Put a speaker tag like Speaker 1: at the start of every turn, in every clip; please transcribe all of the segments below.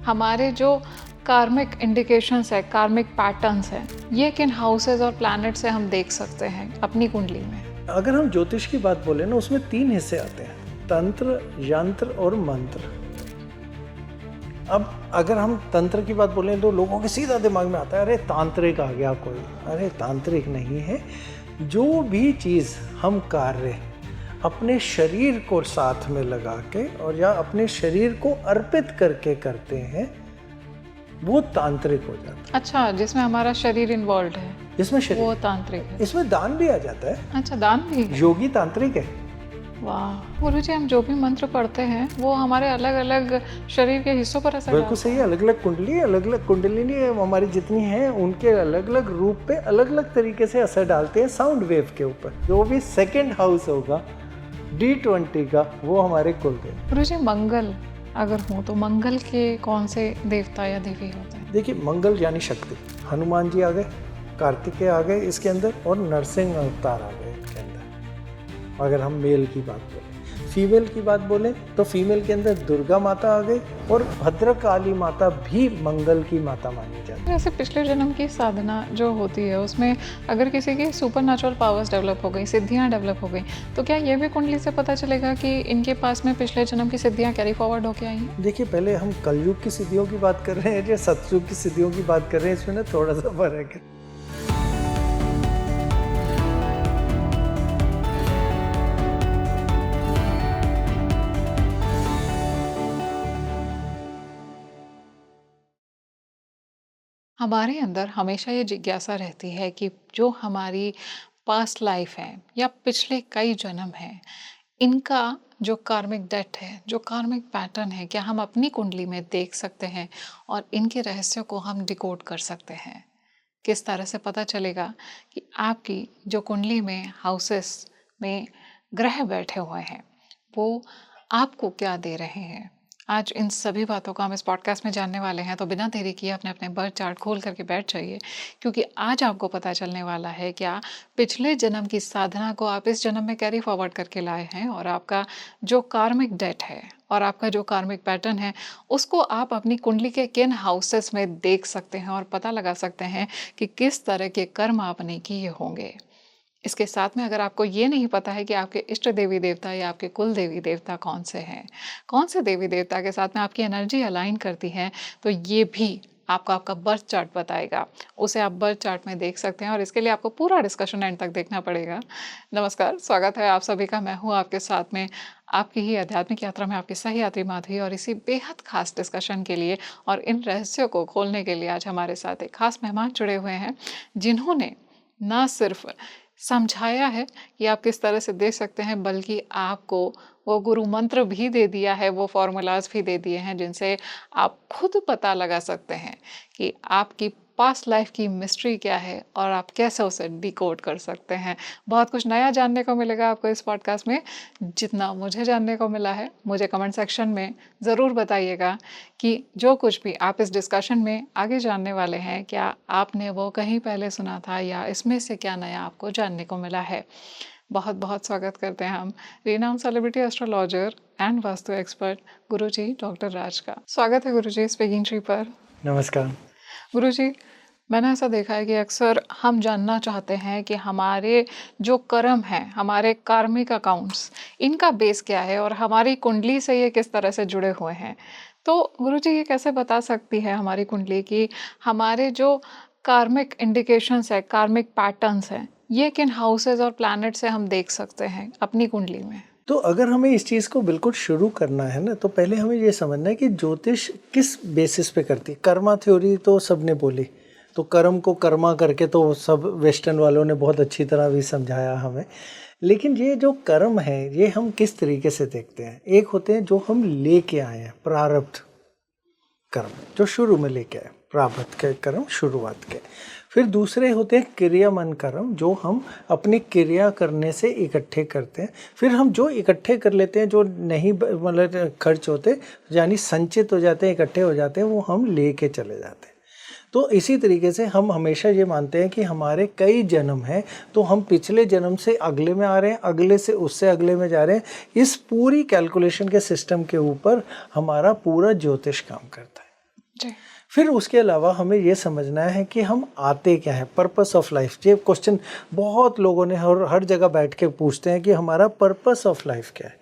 Speaker 1: हमारे जो कार्मिक इंडिकेशंस है, कार्मिक पैटर्न्स हैं, ये किन हाउसेज और प्लैनेट से हम देख सकते हैं अपनी कुंडली में?
Speaker 2: अगर हम ज्योतिष की बात बोले ना, उसमें 3 हिस्से आते हैं, तंत्र, यंत्र और मंत्र। अब अगर हम तंत्र की बात बोलें तो लोगों के सीधा दिमाग में आता है, अरे तांत्रिक आ गया कोई। अरे तांत्रिक नहीं है। जो भी चीज़ हम कार्य अपने शरीर को साथ में लगा के और या अपने शरीर को अर्पित करके करते हैं, वो तांत्रिक हो जाता है।
Speaker 1: अच्छा, जिसमें हमारा शरीर इन्वॉल्व है,
Speaker 2: इसमें शरीर,
Speaker 1: वो तांत्रिक है।
Speaker 2: इसमें दान भी आ जाता है।
Speaker 1: अच्छा, दान भी है।
Speaker 2: योगी तांत्रिक है।
Speaker 1: वाह गुरुजी, हम जो भी मंत्र पढ़ते हैं वो हमारे अलग अलग शरीर के हिस्सों पर असर
Speaker 2: बिल्कुल सही है। अलग अलग कुंडलिनी हमारी जितनी हैं, उनके अलग अलग रूप पे अलग अलग तरीके से असर डालते हैं साउंड वेव के ऊपर। जो भी सेकंड हाउस होगा D20 का, वो हमारे कुल के।
Speaker 1: गुरुजी, मंगल अगर हो तो मंगल के कौन से देवता या देवी होते हैं?
Speaker 2: देखिए, मंगल यानी शक्ति। हनुमान जी आ गए, कार्तिकेय आ गए इसके अंदर, और नरसिंह अवतार आ गए इसके अंदर। अगर हम मेल की बात बोलें, फीमेल की बात बोलें तो फीमेल के अंदर दुर्गा माता आ गई, और भद्रकाली माता भी मंगल की माता मानी जाती है।
Speaker 1: जैसे पिछले जन्म की साधना जो होती है, उसमें अगर किसी की सुपर नेचुरल पावर्स डेवलप हो गई, सिद्धियां डेवलप हो गई, तो क्या ये भी कुंडली से पता चलेगा कि इनके पास में पिछले जन्म की सिद्धियां कैरी फॉरवर्ड होके आई हैं?
Speaker 2: देखिए, पहले हम कलयुग की सिद्धियों की बात कर रहे हैं या सतयुग की सिद्धियों की बात कर रहे हैं, इसमें ना थोड़ा सा फर्क है।
Speaker 1: हमारे अंदर हमेशा ये जिज्ञासा रहती है कि जो हमारी पास्ट लाइफ है या पिछले कई जन्म हैं, इनका जो कार्मिक डेट है, जो कार्मिक पैटर्न है, क्या हम अपनी कुंडली में देख सकते हैं और इनके रहस्यों को हम डिकोड कर सकते हैं? किस तरह से पता चलेगा कि आपकी जो कुंडली में हाउसेस में ग्रह बैठे हुए हैं वो आपको क्या दे रहे हैं? आज इन सभी बातों को हम इस पॉडकास्ट में जानने वाले हैं, तो बिना देरी किए अपने अपने बर्थ चार्ट खोल करके बैठ जाइए, क्योंकि आज आपको पता चलने वाला है क्या पिछले जन्म की साधना को आप इस जन्म में कैरी फॉरवर्ड करके लाए हैं, और आपका जो कार्मिक डेट है और आपका जो कार्मिक पैटर्न है उसको आप अपनी कुंडली के किन हाउसेस में देख सकते हैं और पता लगा सकते हैं कि किस तरह के कर्म आपने किए होंगे। इसके साथ में अगर आपको ये नहीं पता है कि आपके इष्ट देवी देवता या आपके कुल देवी देवता कौन से हैं, कौन से देवी देवता के साथ में आपकी एनर्जी अलाइन करती है, तो ये भी आपको आपका बर्थ चार्ट बताएगा। उसे आप बर्थ चार्ट में देख सकते हैं, और इसके लिए आपको पूरा डिस्कशन एंड तक देखना पड़ेगा। नमस्कार, स्वागत है आप सभी का। मैं हूँ आपके साथ में आपकी ही आध्यात्मिक यात्रा में आपकी सही यात्री माधवी, और इसी बेहद खास डिस्कशन के लिए और इन रहस्यों को खोलने के लिए आज हमारे साथ एक खास मेहमान जुड़े हुए हैं, जिन्होंने ना सिर्फ समझाया है कि आप किस तरह से दे सकते हैं, बल्कि आपको वो गुरु मंत्र भी दे दिया है, वो फॉर्मूलाज भी दे दिए हैं जिनसे आप खुद पता लगा सकते हैं कि आपकी पास्ट लाइफ की मिस्ट्री क्या है और आप कैसे उसे डिकोड कर सकते हैं। बहुत कुछ नया जानने को मिलेगा आपको इस पॉडकास्ट में। जितना मुझे जानने को मिला है, मुझे कमेंट सेक्शन में ज़रूर बताइएगा कि जो कुछ भी आप इस डिस्कशन में आगे जानने वाले हैं, क्या आपने वो कहीं पहले सुना था या इसमें से क्या नया आपको जानने को मिला है। बहुत बहुत स्वागत करते हैं हम renowned celebrity astrologer and vastu expert guruji doctor Raj का। स्वागत है गुरुजी स्पीकिंग ट्री पर।
Speaker 2: नमस्कार
Speaker 1: गुरुजी, मैंने ऐसा देखा है कि अक्सर हम जानना चाहते हैं कि हमारे जो कर्म हैं, हमारे कार्मिक अकाउंट्स, इनका बेस क्या है और हमारी कुंडली से ये किस तरह से जुड़े हुए हैं। तो गुरुजी, ये कैसे बता सकती है हमारी कुंडली कि हमारे जो कार्मिक इंडिकेशंस है, कार्मिक पैटर्न्स हैं, ये किन हाउसेज और प्लैनेट से हम देख सकते हैं अपनी कुंडली में?
Speaker 2: तो अगर हमें इस चीज़ को बिल्कुल शुरू करना है ना, तो पहले हमें ये समझना है कि ज्योतिष किस बेसिस पे करती है। कर्मा थ्योरी तो सबने बोली, तो कर्म को कर्मा करके तो सब वेस्टर्न वालों ने बहुत अच्छी तरह भी समझाया हमें। लेकिन ये जो कर्म है, ये हम किस तरीके से देखते हैं। एक होते हैं जो हम लेके आए हैं, प्रारब्ध कर्म, जो शुरू में लेके आए, प्रारब्ध के कर्म शुरुआत के। फिर दूसरे होते हैं क्रियामान कर्म, जो हम अपनी क्रिया करने से इकट्ठे करते हैं। फिर हम जो इकट्ठे कर लेते हैं, जो नहीं मतलब खर्च होते, यानी संचित हो जाते हैं, इकट्ठे हो जाते हैं, वो हम लेके चले जाते हैं। तो इसी तरीके से हम हमेशा ये मानते हैं कि हमारे कई जन्म हैं, तो हम पिछले जन्म से अगले में आ रहे हैं, अगले से उससे अगले में जा रहे हैं। इस पूरी कैलकुलेशन के सिस्टम के ऊपर हमारा पूरा ज्योतिष काम करता है।
Speaker 1: जी।
Speaker 2: फिर उसके अलावा हमें ये समझना है कि हम आते क्या हैं, पर्पस ऑफ लाइफ। ये क्वेश्चन बहुत लोगों ने हर जगह बैठ के पूछते हैं कि हमारा पर्पस ऑफ लाइफ क्या है।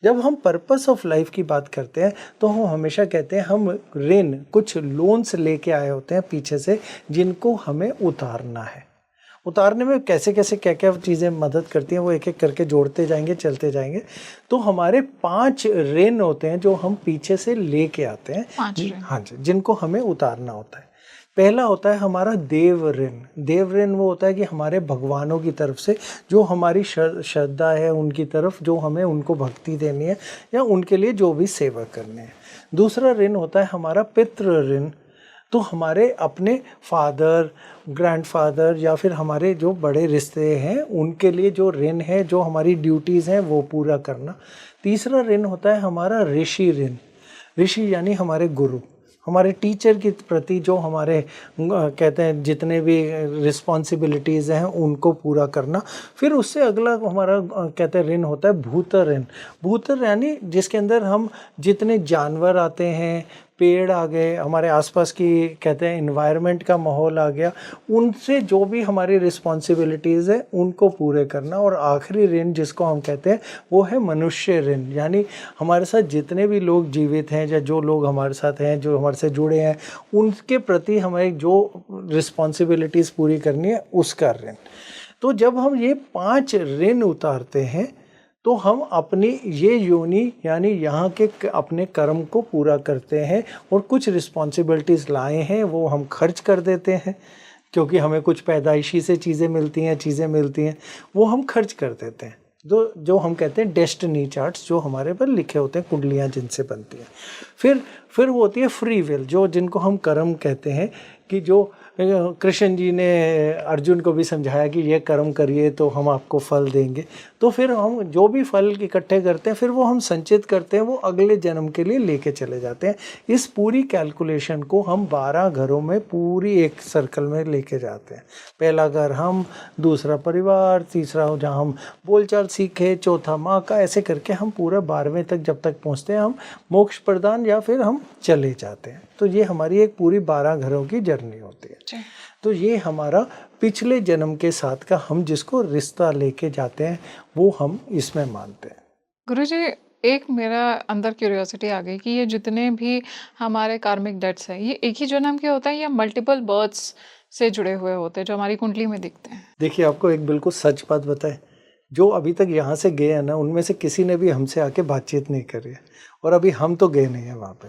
Speaker 2: जब हम पर्पस ऑफ लाइफ की बात करते हैं तो हम हमेशा कहते हैं हम ऋण कुछ लोन्स लेके आए होते हैं पीछे से, जिनको हमें उतारना है। उतारने में कैसे कैसे क्या क्या चीज़ें मदद करती हैं वो एक एक करके जोड़ते जाएंगे, चलते जाएंगे। तो हमारे 5 ऋण होते हैं जो हम पीछे से लेके आते हैं।
Speaker 1: 5 ऋण।
Speaker 2: हाँ जी, जिनको हमें उतारना होता है। पहला होता है हमारा देव ऋण। देव ऋण वो होता है कि हमारे भगवानों की तरफ से जो हमारी श्रद्धा है उनकी तरफ, जो हमें उनको भक्ति देनी है या उनके लिए जो भी सेवा करनी है। दूसरा ऋण होता है हमारा पितृ ऋण। तो हमारे अपने फादर, ग्रैंडफादर या फिर हमारे जो बड़े रिश्ते हैं उनके लिए जो ऋण है, जो हमारी ड्यूटीज़ हैं वो पूरा करना। तीसरा ऋण होता है हमारा ऋषि ऋण। ऋषि यानी हमारे गुरु, हमारे टीचर के प्रति जो हमारे कहते हैं जितने भी रिस्पॉन्सिबिलिटीज़ हैं उनको पूरा करना। फिर उससे अगला हमारा कहते हैं ऋण होता है भूत ऋण। भूत यानी जिसके अंदर हम जितने जानवर आते हैं, पेड़ आ गए, हमारे आसपास की कहते हैं इन्वायरमेंट का माहौल आ गया, उनसे जो भी हमारी रिस्पॉन्सिबिलिटीज़ है उनको पूरे करना। और आखिरी ऋण जिसको हम कहते हैं वो है मनुष्य ऋण, यानी हमारे साथ जितने भी लोग जीवित हैं या जो लोग हमारे साथ हैं, जो हमारे से जुड़े हैं, उनके प्रति हमें जो रिस्पॉन्सिबिलिटीज़ पूरी करनी है उसका ऋण। तो जब हम ये 5 ऋण उतारते हैं तो हम अपनी ये योनि यानी यहाँ के अपने कर्म को पूरा करते हैं और कुछ रिस्पॉन्सिबिलिटीज़ लाए हैं वो हम खर्च कर देते हैं, क्योंकि हमें कुछ पैदाइशी से चीज़ें मिलती हैं वो हम खर्च कर देते हैं। जो हम कहते हैं डेस्टिनी चार्ट्स, जो हमारे पर लिखे होते हैं, कुंडलियाँ जिनसे बनती हैं। फिर वो होती है फ्री विल, जिनको हम कर्म कहते हैं, कि जो कृष्ण जी ने अर्जुन को भी समझाया कि ये कर्म करिए तो हम आपको फल देंगे। तो फिर हम जो भी फल इकट्ठे करते हैं फिर वो हम संचित करते हैं, वो अगले जन्म के लिए लेके चले जाते हैं। इस पूरी कैलकुलेशन को हम 12 घरों में पूरी एक सर्कल में लेके जाते हैं। पहला घर हम, दूसरा परिवार, तीसरा जहाँ हम बोलचाल सीखे, चौथा माँ का, ऐसे करके हम पूरा 12वें तक जब तक पहुँचते हैं हम मोक्ष प्रदान या फिर हम चले जाते हैं। तो ये हमारी एक पूरी 12 घरों की जर्नी होती है। तो ये हमारा पिछले जन्म के साथ का हम जिसको रिश्ता लेके जाते हैं वो हम इसमें मानते हैं।
Speaker 1: गुरुजी, एक मेरा अंदर क्यूरियोसिटी आ गई कि ये जितने भी हमारे कार्मिक डेट्स हैं ये एक ही जन्म के होते हैं या मल्टीपल बर्थ्स से जुड़े हुए होते हैं जो हमारी कुंडली में दिखते हैं?
Speaker 2: देखिए, आपको एक बिल्कुल सच बात बताए, जो अभी तक यहाँ से गए हैं ना उनमें से किसी ने भी हमसे आके बातचीत नहीं करी है, और अभी हम तो गए नहीं हैं वहाँ पे।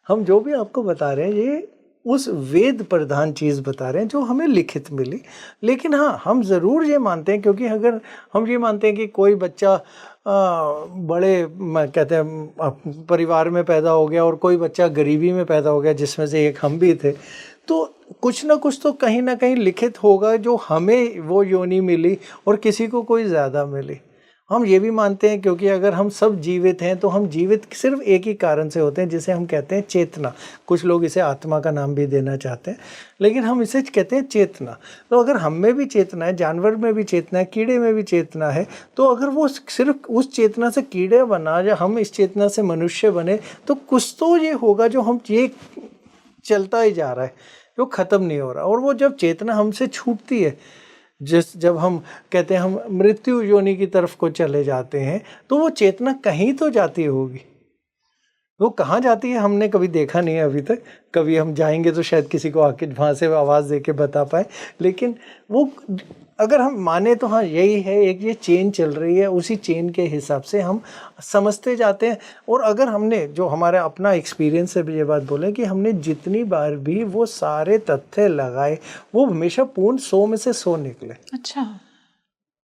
Speaker 2: हम जो भी आपको बता रहे हैं ये उस वेद प्रधान चीज़ बता रहे हैं जो हमें लिखित मिली। लेकिन हाँ, हम ज़रूर ये मानते हैं, क्योंकि अगर हम ये मानते हैं कि कोई बच्चा बड़े कहते हैं परिवार में पैदा हो गया और कोई बच्चा गरीबी में पैदा हो गया, जिसमें से एक हम भी थे, तो कुछ ना कुछ तो कहीं ना कहीं लिखित होगा जो हमें वो योनि मिली और किसी को कोई ज़्यादा मिली। हम ये भी मानते हैं क्योंकि अगर हम सब जीवित हैं तो हम जीवित सिर्फ एक ही कारण से होते हैं, जिसे हम कहते हैं चेतना। कुछ लोग इसे आत्मा का नाम भी देना चाहते हैं, लेकिन हम इसे कहते हैं चेतना। तो अगर हम में भी चेतना है, जानवर में भी चेतना है, कीड़े में भी चेतना है, तो अगर वो सिर्फ उस चेतना से कीड़े बना या हम इस चेतना से मनुष्य बने, तो कुछ तो ये होगा जो हम ये चलता ही जा रहा है, जो ख़त्म नहीं हो रहा। और वो जब चेतना हमसे छूटती है, जब हम कहते हैं हम मृत्यु योनि की तरफ को चले जाते हैं, तो वो चेतना कहीं तो जाती होगी। वो कहाँ जाती है हमने कभी देखा नहीं है अभी तक। कभी हम जाएंगे तो शायद किसी को आके वहाँ से आवाज़ दे के बता पाए। लेकिन वो अगर हम माने तो हाँ, यही है, एक ये चेन चल रही है, उसी चेन के हिसाब से हम समझते जाते हैं। और अगर हमने जो हमारा अपना एक्सपीरियंस है ये बात बोले कि हमने जितनी बार भी वो सारे तथ्य लगाए, वो हमेशा पूर्ण 100 में से 100 निकले।
Speaker 1: अच्छा।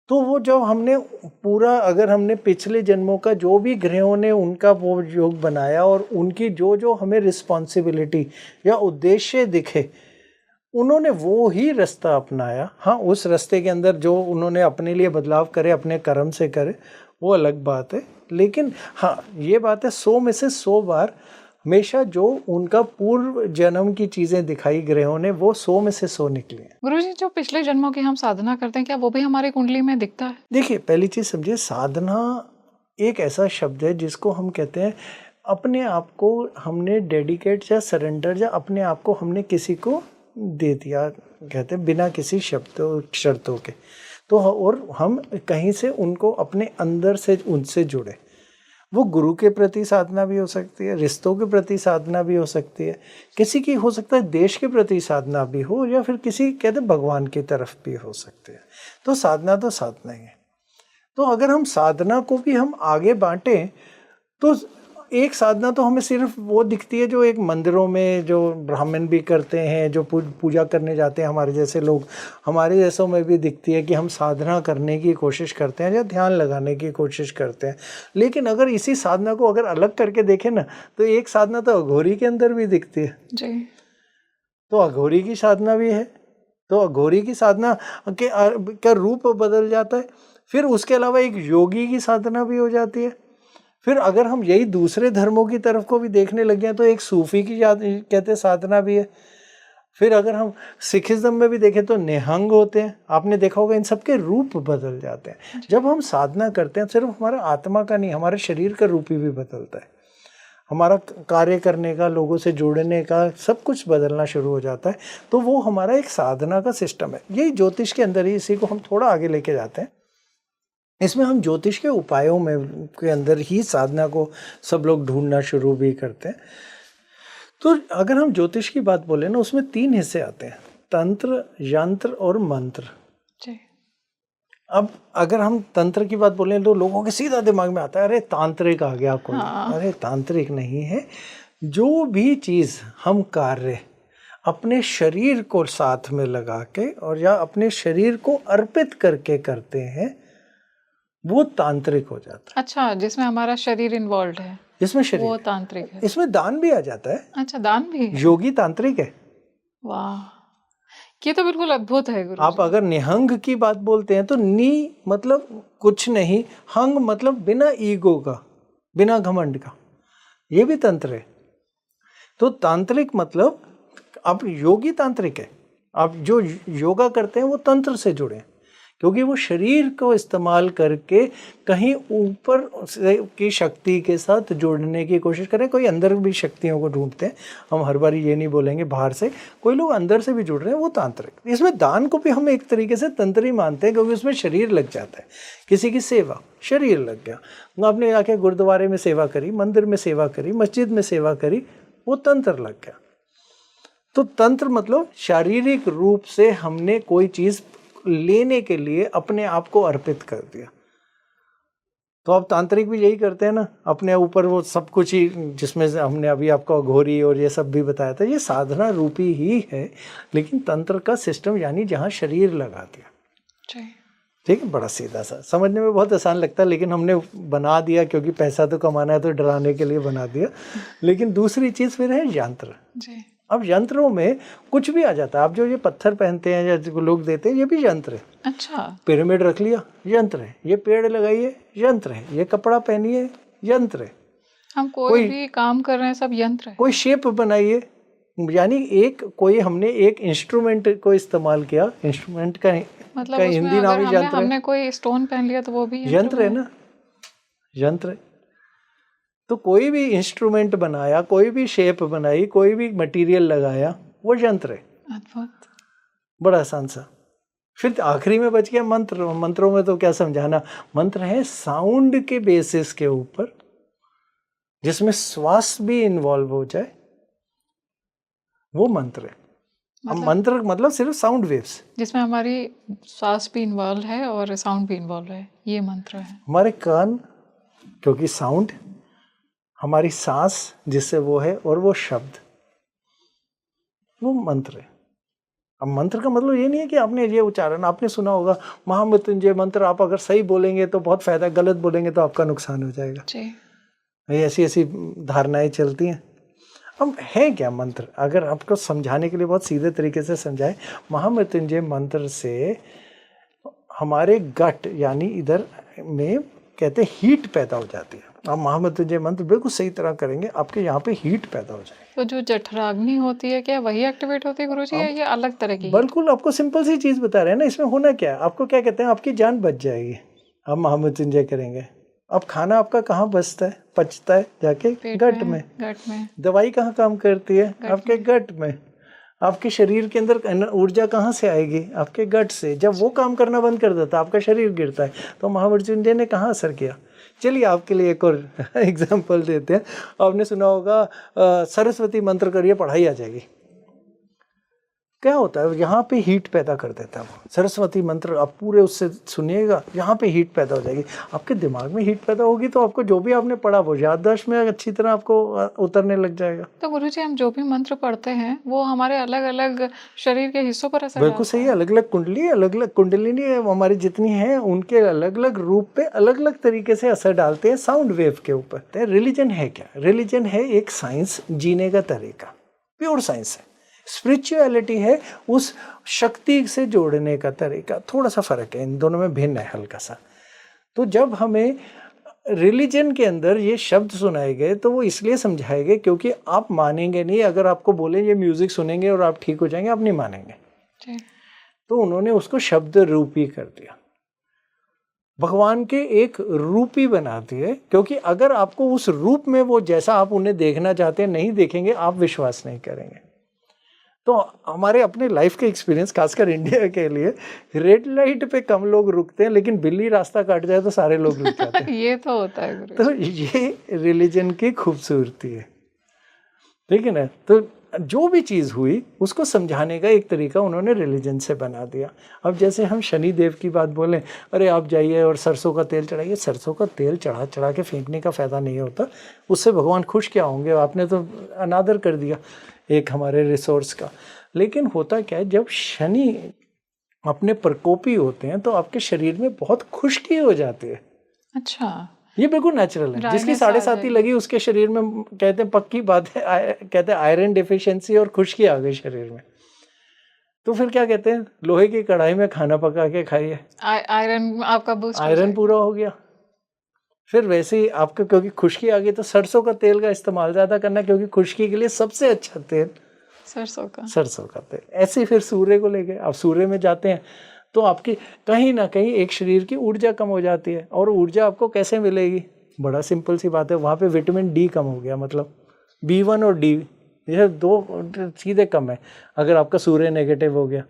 Speaker 2: तो वो जब हमने पूरा, अगर हमने पिछले जन्मों का जो भी ग्रहों ने उनका वो योग बनाया और उनकी जो जो हमें रिस्पॉन्सिबिलिटी या उद्देश्य दिखे, उन्होंने वो ही रास्ता अपनाया। हाँ, उस रास्ते के अंदर जो उन्होंने अपने लिए बदलाव करे, अपने कर्म से करे, वो अलग बात है। लेकिन हाँ, ये बात है 100 में से 100 बार हमेशा जो उनका पूर्व जन्म की चीज़ें दिखाई ग्रहों ने, वो 100 में से 100 निकली हैं।
Speaker 1: गुरुजी, जो पिछले जन्मों की हम साधना करते हैं क्या वो भी हमारी कुंडली में दिखता है?
Speaker 2: देखिए, पहली चीज़ समझिए, साधना एक ऐसा शब्द है जिसको हम कहते हैं अपने आप को हमने डेडिकेट या सरेंडर या अपने आप को हमने किसी को दे दिया, कहते हैं बिना किसी शर्तों के, तो और हम कहीं से उनको अपने अंदर से उनसे जुड़े। वो गुरु के प्रति साधना भी हो सकती है, रिश्तों के प्रति साधना भी हो सकती है, किसी की हो सकता है देश के प्रति साधना भी हो, या फिर किसी कहते भगवान की तरफ भी हो सकती है। तो साधना ही है। तो अगर हम साधना को भी हम आगे बांटें तो एक साधना तो हमें सिर्फ वो दिखती है जो एक मंदिरों में जो ब्राह्मण भी करते हैं, जो पूजा करने जाते हैं हमारे जैसे लोग, हमारे जैसों में भी दिखती है कि हम साधना करने की कोशिश करते हैं या ध्यान लगाने की कोशिश करते हैं। लेकिन अगर इसी साधना को अगर अलग करके देखें ना, तो एक साधना तो अघोरी के अंदर भी दिखती है
Speaker 1: जी।
Speaker 2: तो अघोरी की साधना भी है। तो अघोरी की साधना का रूप बदल जाता है। फिर उसके अलावा एक योगी की साधना भी हो जाती है। फिर अगर हम यही दूसरे धर्मों की तरफ को भी देखने लग गए तो एक सूफी की कहते साधना भी है। फिर अगर हम सिखिज्म में भी देखें तो निहंग होते हैं, आपने देखा होगा। इन सबके रूप बदल जाते हैं। जब हम साधना करते हैं सिर्फ हमारा आत्मा का नहीं, हमारे शरीर का रूप भी बदलता है, हमारा कार्य करने का, लोगों से जुड़ने का, सब कुछ बदलना शुरू हो जाता है। तो वो हमारा एक साधना का सिस्टम है। यही ज्योतिष के अंदर ही, इसी को हम थोड़ा आगे लेके जाते हैं। इसमें हम ज्योतिष के उपायों में के अंदर ही साधना को सब लोग ढूंढना शुरू भी करते हैं। तो अगर हम ज्योतिष की बात बोले ना, उसमें 3 हिस्से आते हैं, तंत्र, यंत्र और मंत्र।
Speaker 1: जी।
Speaker 2: अब अगर हम तंत्र की बात बोलें तो लोगों के सीधा दिमाग में आता है अरे तांत्रिक आ गया कोई।
Speaker 1: हाँ।
Speaker 2: अरे तांत्रिक नहीं है। जो भी चीज़ हम कार्य अपने शरीर को साथ में लगा के और या अपने शरीर को अर्पित करके करते हैं, वो तांत्रिक हो जाता है।
Speaker 1: अच्छा, जिसमें हमारा शरीर इन्वॉल्व है,
Speaker 2: इसमें शरीर,
Speaker 1: वो तांत्रिक है।
Speaker 2: इसमें दान भी आ जाता है।
Speaker 1: अच्छा, दान भी है।
Speaker 2: योगी तांत्रिक है।
Speaker 1: वाह, ये तो बिल्कुल अद्भुत है गुरु।
Speaker 2: आप अगर निहंग की बात बोलते हैं तो नी मतलब कुछ नहीं, हंग मतलब बिना ईगो का, बिना घमंड का, ये भी तंत्र है। तो तांत्रिक मतलब अब योगी तांत्रिक है। आप जो योगा करते हैं वो तंत्र से जुड़े हैं, क्योंकि वो शरीर को इस्तेमाल करके कहीं ऊपर की शक्ति के साथ जोड़ने की कोशिश करें। कोई अंदर भी शक्तियों को ढूंढते हैं, हम हर बार ये नहीं बोलेंगे बाहर से, कोई लोग अंदर से भी जुड़ रहे हैं, वो तांत्रिक। इसमें दान को भी हम एक तरीके से तंत्र ही मानते हैं, क्योंकि उसमें शरीर लग जाता है। किसी की सेवा, शरीर लग गया, आपने आके गुरुद्वारे में सेवा करी, मंदिर में सेवा करी, मस्जिद में सेवा करी, वो तंत्र लग गया। तो तंत्र मतलब शारीरिक रूप से हमने कोई चीज़ लेने के लिए अपने आप को अर्पित कर दिया। तो अब तांत्रिक भी यही करते हैं ना, अपने ऊपर वो सब कुछ ही, जिसमें हमने अभी आपको अघोरी और ये सब भी बताया था, ये साधना रूपी ही है, लेकिन तंत्र का सिस्टम यानी जहाँ शरीर लगा दिया। ठीक है, बड़ा सीधा सा, समझने में बहुत आसान लगता है, लेकिन हमने बना दिया क्योंकि पैसा तो कमाना है तो डराने के लिए बना दिया। लेकिन दूसरी चीज़ फिर है यंत्र। अब यंत्रों में कुछ भी आ जाता है। आप जो ये पत्थर पहनते हैं या जो लोग देते हैं, ये भी यंत्र है।
Speaker 1: अच्छा,
Speaker 2: पिरामिड रख लिया, यंत्र है। ये पेड़ लगाइए, यंत्र है। ये कपड़ा पहनिए, यंत्र है।
Speaker 1: हम कोई भी काम कर रहे हैं, सब यंत्र है।
Speaker 2: कोई शेप बनाइए, यानी एक कोई हमने एक इंस्ट्रूमेंट को इस्तेमाल किया। इंस्ट्रूमेंट का
Speaker 1: मतलब
Speaker 2: हिंदी नाम ही यंत्र है।
Speaker 1: हमने कोई स्टोन पहन लिया तो वो भी
Speaker 2: यंत्र है ना, यंत्र है। तो कोई भी इंस्ट्रूमेंट बनाया, कोई भी शेप बनाई, कोई भी मटेरियल लगाया, वो यंत्र है।
Speaker 1: अद्भुत,
Speaker 2: बड़ा आसान सा। फिर आखिरी में बच गया मंत्र। मंत्रों में तो क्या समझाना, मंत्र है साउंड के बेसिस के ऊपर, जिसमें श्वास भी इन्वॉल्व हो जाए, वो मंत्र है। अब मंत्र मतलब सिर्फ साउंड वेव्स,
Speaker 1: जिसमें हमारी श्वास भी इन्वॉल्व है और साउंड भी इन्वॉल्व है, ये मंत्र है।
Speaker 2: हमारे कान, क्योंकि साउंड, हमारी सांस जिससे वो है, और वो शब्द, वो मंत्र है। अब मंत्र का मतलब ये नहीं है कि आपने ये उच्चारण, आपने सुना होगा महामृत्युंजय मंत्र, आप अगर सही बोलेंगे तो बहुत फायदा, गलत बोलेंगे तो आपका नुकसान हो जाएगा। ऐसी ऐसी धारणाएं चलती हैं। अब है क्या मंत्र? अगर आपको समझाने के लिए बहुत सीधे तरीके से समझाए, महामृत्युंजय मंत्र से हमारे गट यानी इधर में कहते हीट पैदा हो जाती है। आप महामृत्युंजय मंत्र बिल्कुल सही तरह करेंगे, आपके यहाँ पे हीट पैदा हो जाएगी।
Speaker 1: तो जो जठराग्नि होती है, क्या वही एक्टिवेट होती है गुरुजी, या ये अलग तरह की?
Speaker 2: बिल्कुल, आपको सिंपल सी चीज़ बता रहे हैं ना। इसमें होना क्या है, आपको क्या कहते हैं, आपकी जान बच जाएगी। आप महामृत्युंजय करेंगे। अब खाना आपका कहाँ बचता है? पचता है जाके
Speaker 1: पेट
Speaker 2: गट में।
Speaker 1: गट में।
Speaker 2: दवाई कहाँ काम करती है? आपके गट में। आपके शरीर के अंदर ऊर्जा कहाँ से आएगी? आपके गट से। जब वो काम करना बंद कर देता है आपका शरीर गिरता है। तो महामृत्युंजय ने कहाँ असर किया? चलिए आपके लिए एक और एग्जाम्पल देते हैं। आपने सुना होगा सरस्वती मंत्र करिए पढ़ाई आ जाएगी। क्या होता है? यहाँ पे हीट पैदा कर देता है वो सरस्वती मंत्र। आप पूरे उससे सुनिएगा, यहाँ पे हीट पैदा हो जाएगी। आपके दिमाग में हीट पैदा होगी तो आपको जो भी आपने पढ़ा वो याददाश्त में अच्छी तरह आपको उतरने लग जाएगा।
Speaker 1: तो गुरुजी हम जो भी मंत्र पढ़ते हैं वो हमारे अलग अलग शरीर के हिस्सों पर असर
Speaker 2: बिल्कुल
Speaker 1: डालता
Speaker 2: सही है।
Speaker 1: है।
Speaker 2: अलग अलग कुंडली, अलग अलग कुंडलिनी हमारी जितनी है उनके अलग अलग रूप पे अलग अलग तरीके से असर डालते हैं साउंड वेव के ऊपर। तो रिलीजन है क्या? रिलीजन है एक साइंस, जीने का तरीका, प्योर साइंस है। स्पिरिचुअलिटी है उस शक्ति से जोड़ने का तरीका। थोड़ा सा फर्क है, इन दोनों में भिन्न है हल्का सा। तो जब हमें रिलीजन के अंदर ये शब्द सुनाए गए तो वो इसलिए समझाए गए क्योंकि आप मानेंगे नहीं। अगर आपको बोले ये म्यूजिक सुनेंगे और आप ठीक हो जाएंगे, आप नहीं मानेंगे। तो उन्होंने उसको शब्द रूपी कर दिया, भगवान के एक रूपी बना दिए। क्योंकि अगर आपको उस रूप में वो जैसा आप उन्हें देखना चाहते हैं नहीं देखेंगे, आप विश्वास नहीं करेंगे। तो हमारे अपने लाइफ के एक्सपीरियंस, खासकर इंडिया के लिए, रेड लाइट पे कम लोग रुकते हैं लेकिन बिल्ली रास्ता काट जाए तो सारे लोग रुक जाते हैं।
Speaker 1: ये तो होता है गुरु।
Speaker 2: तो ये रिलीजन की खूबसूरती है, ठीक है ना। तो जो भी चीज़ हुई उसको समझाने का एक तरीका उन्होंने रिलीजन से बना दिया। अब जैसे हम शनि देव की बात बोलें, अरे आप जाइए और सरसों का तेल चढ़ाइए। सरसों का तेल चढ़ा चढ़ा के फेंकने का फ़ायदा नहीं होता। उससे भगवान खुश क्या होंगे? आपने तो अनादर कर दिया एक हमारे रिसोर्स का। लेकिन होता क्या है, जब शनि अपने प्रकोपी होते हैं तो आपके शरीर में बहुत खुश्की हो जाती है।
Speaker 1: अच्छा,
Speaker 2: ये बिल्कुल नेचुरल है। जिसकी
Speaker 1: ड्राइनेस आ
Speaker 2: 7.5 लगी उसके शरीर में, कहते हैं पक्की बात है, कहते हैं आयरन डिफिशियंसी और खुश्की आ गई शरीर में। तो फिर क्या कहते हैं, लोहे की कढ़ाई में खाना पका के खाइए,
Speaker 1: आयरन आपका बूस्ट हो
Speaker 2: आयरन
Speaker 1: जाएगा।
Speaker 2: पूरा हो गया। फिर वैसे ही आपको क्योंकि खुश्की आ गई तो सरसों का तेल का इस्तेमाल ज़्यादा करना, क्योंकि खुश्की के लिए सबसे अच्छा तेल
Speaker 1: सरसों का।
Speaker 2: सरसों का तेल। ऐसे ही फिर सूर्य को ले गए। आप सूर्य में जाते हैं तो आपकी कहीं ना कहीं एक शरीर की ऊर्जा कम हो जाती है। और ऊर्जा आपको कैसे मिलेगी? बड़ा सिंपल सी बात है, वहाँ पे विटामिन डी कम हो गया, मतलब B1 और डी, ये दो चीज़ें कम है। अगर आपका सूर्य नेगेटिव हो गया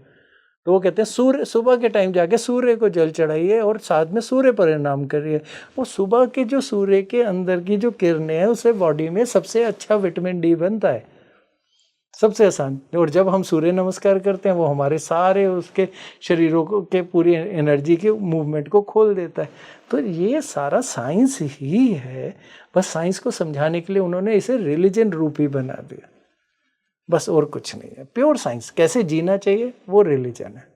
Speaker 2: तो वो कहते हैं सूर्य, सुबह के टाइम जाके सूर्य को जल चढ़ाइए और साथ में सूर्य परिणाम करिए। वो सुबह के जो सूर्य के अंदर की जो किरणें हैं उससे बॉडी में सबसे अच्छा विटामिन डी बनता है, सबसे आसान। और जब हम सूर्य नमस्कार करते हैं वो हमारे सारे उसके शरीरों को के पूरी एनर्जी के मूवमेंट को खोल देता है। तो ये सारा साइंस ही है। बस साइंस को समझाने के लिए उन्होंने इसे रिलीजन रूपी बना दिया, बस और कुछ नहीं है। प्योर साइंस कैसे जीना चाहिए वो रिलीजन है।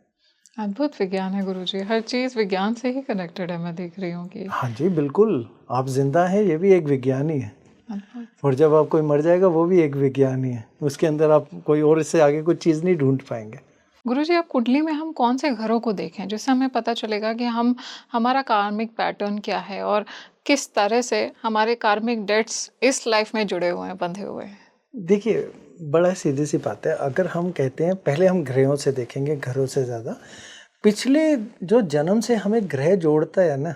Speaker 1: अद्भुत विज्ञान है गुरुजी, हर चीज विज्ञान से ही कनेक्टेड है। मैं देख रही हूँ कि
Speaker 2: हाँ जी बिल्कुल, आप जिंदा हैं ये भी एक विज्ञान ही है।
Speaker 1: अद्भुत।
Speaker 2: और जब आप कोई मर जाएगा वो भी एक विज्ञान ही है। उसके अंदर आप कोई और इससे आगे कुछ चीज़ नहीं ढूंढ पाएंगे।
Speaker 1: गुरुजी, आप कुंडली में हम कौन से घरों को देखें जिससे हमें पता चलेगा कि हम हमारा कार्मिक पैटर्न क्या है और किस तरह से हमारे कार्मिक डेट्स इस लाइफ में जुड़े हुए हैं, बंधे हुए हैं?
Speaker 2: देखिए बड़ा सीधी सी बात है। अगर हम कहते हैं पहले हम ग्रहों से देखेंगे, घरों से ज़्यादा पिछले जो जन्म से हमें ग्रह जोड़ता है ना,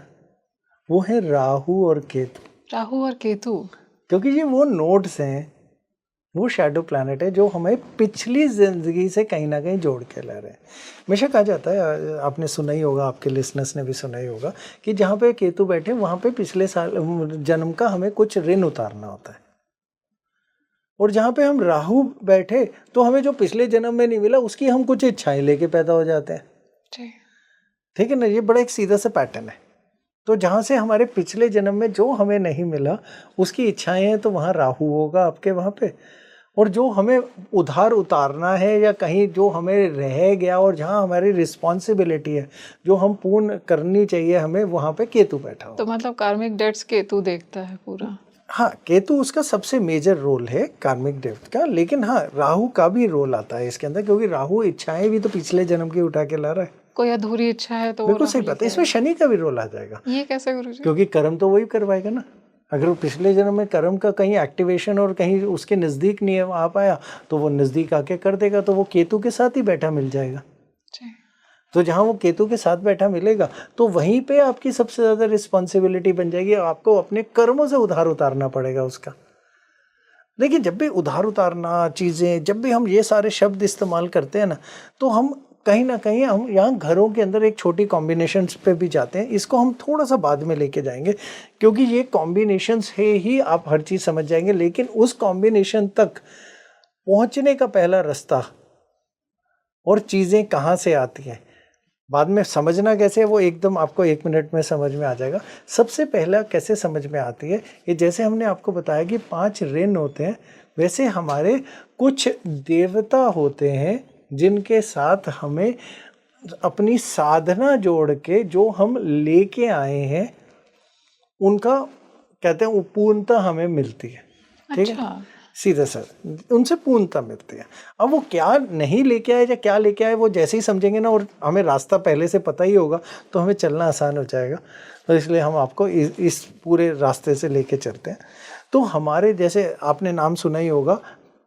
Speaker 2: वो है राहु और केतु।
Speaker 1: राहु और केतु,
Speaker 2: क्योंकि ये वो नोड्स हैं, वो शैडो प्लैनेट है जो हमें पिछली ज़िंदगी से कहीं ना कहीं जोड़ के ला रहे हैं। हमेशा कहा जाता है, आपने सुना ही होगा, आपके लिसनर्स ने भी सुना ही होगा, कि जहाँ पे केतु बैठे वहाँ पे पिछले साल जन्म का हमें कुछ ऋण उतारना होता है। और जहाँ पे हम राहु बैठे तो हमें जो पिछले जन्म में नहीं मिला उसकी हम कुछ इच्छाएं लेके पैदा हो जाते हैं। ठीक है ना, ये बड़ा एक सीधा सा पैटर्न है। तो जहाँ से हमारे पिछले जन्म में जो हमें नहीं मिला उसकी इच्छाएं हैं तो वहाँ राहु होगा आपके वहाँ पे। और जो हमें उधार उतारना है या कहीं जो हमें रह गया और जहाँ हमारी रिस्पॉन्सिबिलिटी है जो हम पूर्ण करनी चाहिए हमें, वहाँ पे केतु बैठा हो।
Speaker 1: तो मतलब कार्मिक डेट्स केतु देखता है पूरा।
Speaker 2: हाँ, केतु उसका सबसे मेजर रोल है कार्मिक डेप्थ का। लेकिन हाँ, राहु का भी रोल आता है इसके अंदर, क्योंकि राहु इच्छाएं भी तो पिछले जन्म की उठा के ला रहा है।
Speaker 1: कोई अधूरी इच्छा है तो
Speaker 2: बिल्कुल सही बात है। इसमें शनि का भी रोल आ जाएगा।
Speaker 1: ये कैसे गुरुजी?
Speaker 2: क्योंकि कर्म तो वही करवाएगा ना। अगर वो पिछले जन्म में कर्म का कहीं एक्टिवेशन और कहीं उसके नज़दीक नहीं आ पाया तो वो नज़दीक आके कर देगा, तो वो केतु के साथ ही बैठा मिल जाएगा। तो जहाँ वो केतु के साथ बैठा मिलेगा तो वहीं पे आपकी सबसे ज़्यादा रिस्पॉन्सिबिलिटी बन जाएगी, आपको अपने कर्मों से उधार उतारना पड़ेगा उसका। लेकिन जब भी उधार उतारना चीज़ें, जब भी हम ये सारे शब्द इस्तेमाल करते हैं ना, तो हम कहीं ना कहीं हम यहाँ घरों के अंदर एक छोटी कॉम्बिनेशंस पे भी जाते हैं। इसको हम थोड़ा सा बाद में लेके जाएंगे, क्योंकि ये कॉम्बिनेशंस है ही आप हर चीज़ समझ जाएंगे। लेकिन उस कॉम्बिनेशन तक पहुँचने का पहला रास्ता और चीज़ें कहाँ से आती हैं, बाद में समझना कैसे है वो एकदम आपको 1 मिनट में समझ में आ जाएगा। सबसे पहला कैसे समझ में आती है, ये जैसे हमने आपको बताया कि 5 ऋण होते हैं, वैसे हमारे कुछ देवता होते हैं जिनके साथ हमें अपनी साधना जोड़ के जो हम लेके आए हैं उनका कहते हैं पूर्णता हमें मिलती है। ठीक है,
Speaker 1: अच्छा।
Speaker 2: सीधे सर उनसे पूर्णता मिलती है। अब वो क्या नहीं लेके आए या क्या लेके आए वो जैसे ही समझेंगे ना, और हमें रास्ता पहले से पता ही होगा, तो हमें चलना आसान हो जाएगा। तो इसलिए हम आपको इस पूरे रास्ते से लेके चलते हैं। तो हमारे जैसे आपने नाम सुना ही होगा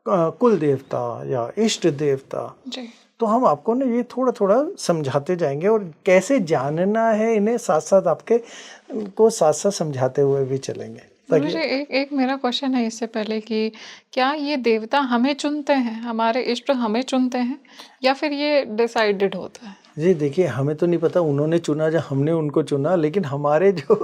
Speaker 2: कुल देवता या इष्ट देवता,
Speaker 1: जी।
Speaker 2: तो हम आपको ना ये थोड़ा थोड़ा समझाते जाएंगे और कैसे जानना है इन्हें साथ साथ आपके को साथ साथ समझाते हुए भी चलेंगे।
Speaker 1: गुरुजी, एक एक मेरा क्वेश्चन है इससे पहले कि क्या ये देवता हमें चुनते हैं, हमारे इष्ट हमें चुनते हैं, या फिर ये डिसाइडेड होता है?
Speaker 2: जी देखिए, हमें तो नहीं पता उन्होंने चुना या हमने उनको चुना, लेकिन हमारे जो